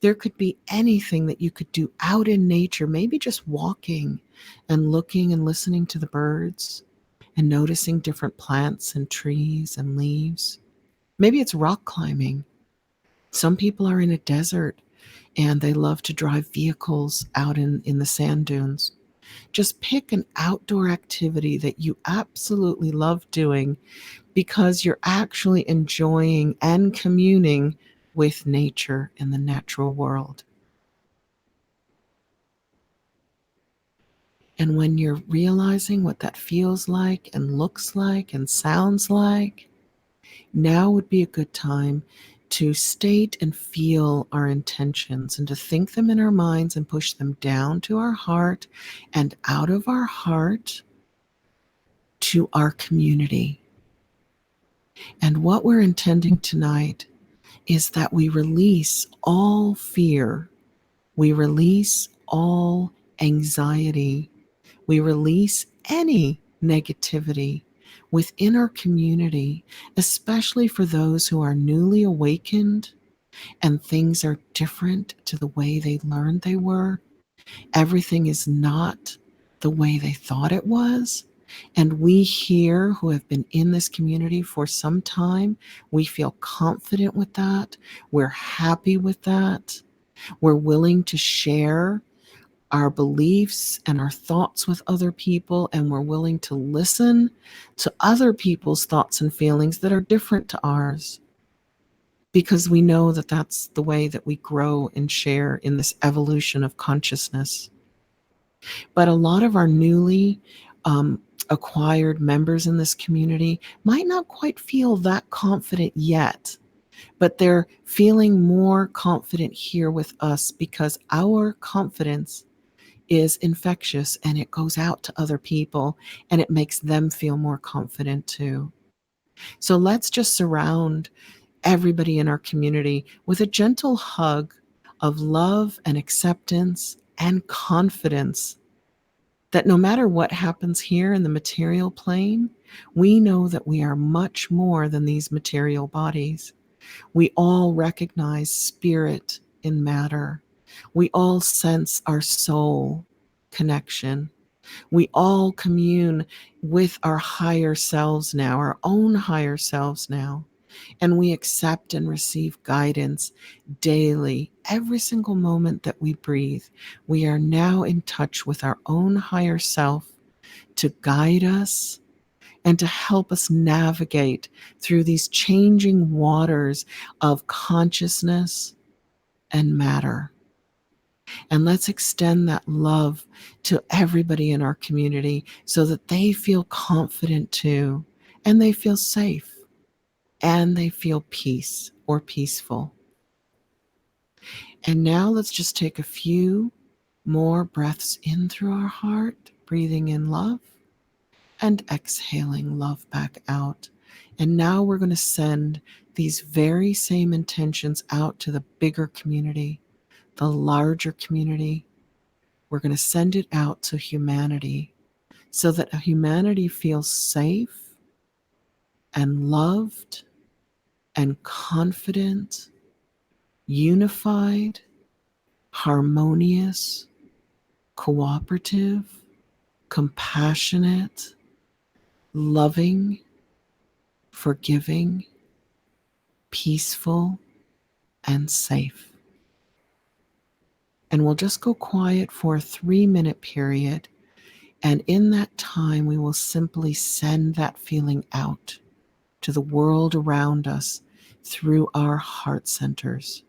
There could be anything that you could do out in nature, maybe just walking and looking and listening to the birds and noticing different plants and trees and leaves. Maybe it's rock climbing. Some people are in a desert and they love to drive vehicles out in the sand dunes. Just pick an outdoor activity that you absolutely love doing because you're actually enjoying and communing with nature in the natural world. And when you're realizing what that feels like and looks like and sounds like, now would be a good time to state and feel our intentions and to think them in our minds and push them down to our heart and out of our heart to our community. And what we're intending tonight is that we release all fear, we release all anxiety, we release any negativity within our community, especially for those who are newly awakened and things are different to the way they learned they were. Everything is not the way they thought it was. And we here who have been in this community for some time, we feel confident with that. We're happy with that. We're willing to share our beliefs and our thoughts with other people, and we're willing to listen to other people's thoughts and feelings that are different to ours because we know that that's the way that we grow and share in this evolution of consciousness. But a lot of our newly acquired members in this community might not quite feel that confident yet, but they're feeling more confident here with us because our confidence is infectious and it goes out to other people and it makes them feel more confident too. So let's just surround everybody in our community with a gentle hug of love and acceptance and confidence that no matter what happens here in the material plane, we know that we are much more than these material bodies. We all recognize spirit in matter. We all sense our soul connection. We all commune with our higher selves now, our own higher selves now. And we accept and receive guidance daily, every single moment that we breathe. We are now in touch with our own higher self to guide us and to help us navigate through these changing waters of consciousness and matter. And let's extend that love to everybody in our community so that they feel confident too, and they feel safe, and they feel peace or peaceful. And now let's just take a few more breaths in through our heart, breathing in love and exhaling love back out. And now we're going to send these very same intentions out to the bigger community, the larger community. We're going to send it out to humanity so that humanity feels safe and loved and confident, unified, harmonious, cooperative, compassionate, loving, forgiving, peaceful, and safe. And we'll just go quiet for a 3-minute period. And in that time, we will simply send that feeling out to the world around us through our heart centers.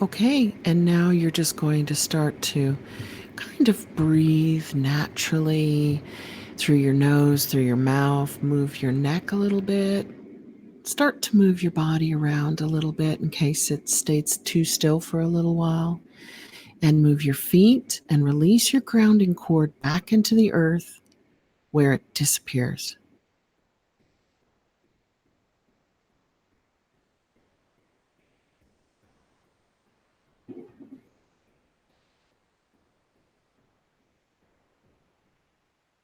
Okay, and now you're just going to start to kind of breathe naturally through your nose, through your mouth, move your neck a little bit. Start to move your body around a little bit in case it stays too still for a little while. And move your feet and release your grounding cord back into the earth where it disappears.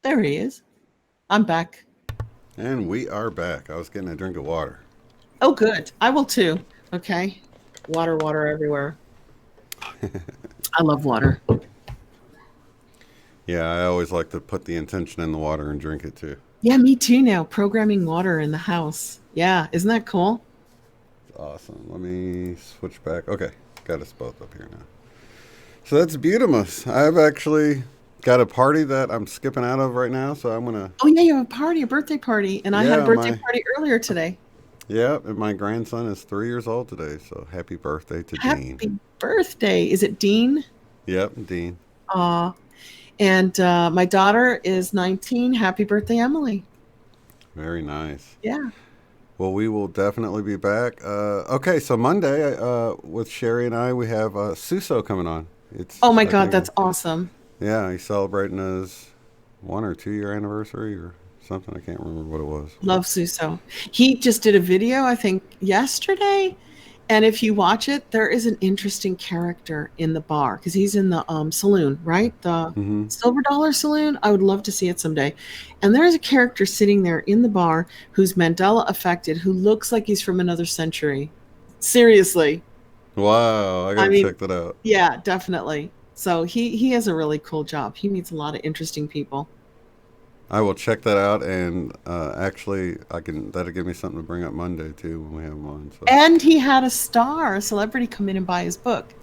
There he is. I'm back. And we are back. I was getting a drink of water. Oh, good. I will too. Okay. Water everywhere. I love water. Yeah, I always like to put the intention in the water and drink it too. Yeah, me too now. Programming water in the house. Yeah, isn't that cool? Awesome. Let me switch back. Okay, got us both up here now. So that's beautimous. I've actually got a party that I'm skipping out of right now, so I'm gonna. Oh yeah, you have a party, a birthday party, and I had a birthday party earlier today. Yeah, and my grandson is 3 years old today, so happy birthday to Dean. Happy birthday! Is it Dean? Yep, Dean. Aw, and my daughter is 19. Happy birthday, Emily. Very nice. Yeah. Well, we will definitely be back. Okay, so Monday with Sherry and I, we have Suso coming on. Oh my God, that's awesome. Yeah, he's celebrating his 1 or 2 year anniversary or something. I can't remember what it was. Love Suso. He just did a video, I think, yesterday. And if you watch it, there is an interesting character in the bar because he's in the saloon, right? The Silver Dollar Saloon. I would love to see it someday. And there's a character sitting there in the bar who's Mandela affected, who looks like he's from another century. Seriously. Wow, I gotta check that out. Yeah, definitely. So he has a really cool job. He meets a lot of interesting people. I will check that out, and actually, that'll give me something to bring up Monday too when we have him on. So. And he had a celebrity, come in and buy his book,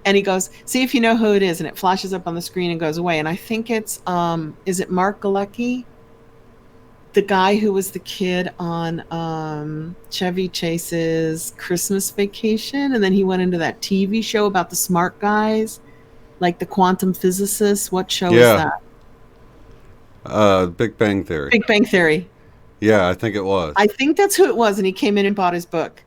and he goes, "See if you know who it is," and it flashes up on the screen and goes away. And I think it's is it Mark Galecki, the guy who was the kid on Chevy Chase's Christmas Vacation, and then he went into that TV show about the smart guys, like the quantum physicists. What show is that? Big Bang Theory. Big Bang Theory. Yeah, I think it was. I think that's who it was, and he came in and bought his book.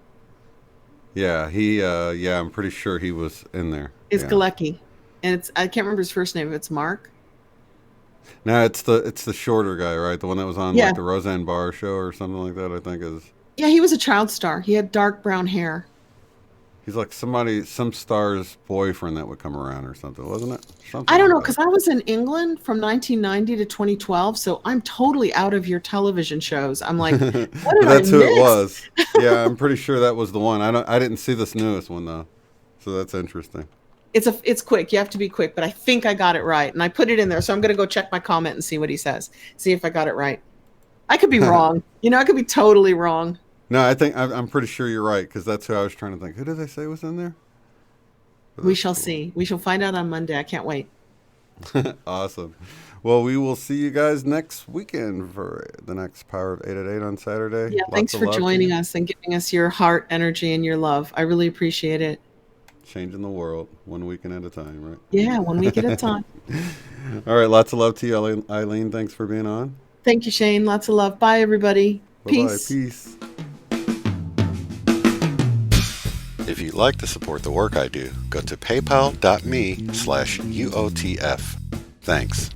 Yeah, I'm pretty sure he was in there. It's Galecki, and I can't remember his first name. It's Mark. No, it's the shorter guy, right? The one that was on like the Roseanne Barr show or something like that. I think is. Yeah, he was a child star. He had dark brown hair. He's like some star's boyfriend that would come around or something, wasn't it? I don't know, because I was in England from 1990 to 2012, so I'm totally out of your television shows. I'm like, what did That's I who miss? It was. Yeah, I'm pretty sure that was the one. I didn't see this newest one though, so that's interesting. It's quick. You have to be quick, but I think I got it right, and I put it in there. So I'm gonna go check my comment and see what he says. See if I got it right. I could be wrong. I could be totally wrong. No, I'm pretty sure you're right because that's who I was trying to think. Who did they say was in there? We shall see. We shall find out on Monday. I can't wait. Awesome. Well, we will see you guys next weekend for the next Power of 8 at 8 on Saturday. Yeah, thanks for joining us and giving us your heart, energy, and your love. I really appreciate it. Changing the world 1 weekend at a time, right? Yeah, 1 week at a time. All right, lots of love to you, Eileen. Thanks for being on. Thank you, Shane. Lots of love. Bye, everybody. Bye-bye. Peace. If you'd like to support the work I do, go to paypal.me/UOTF. Thanks.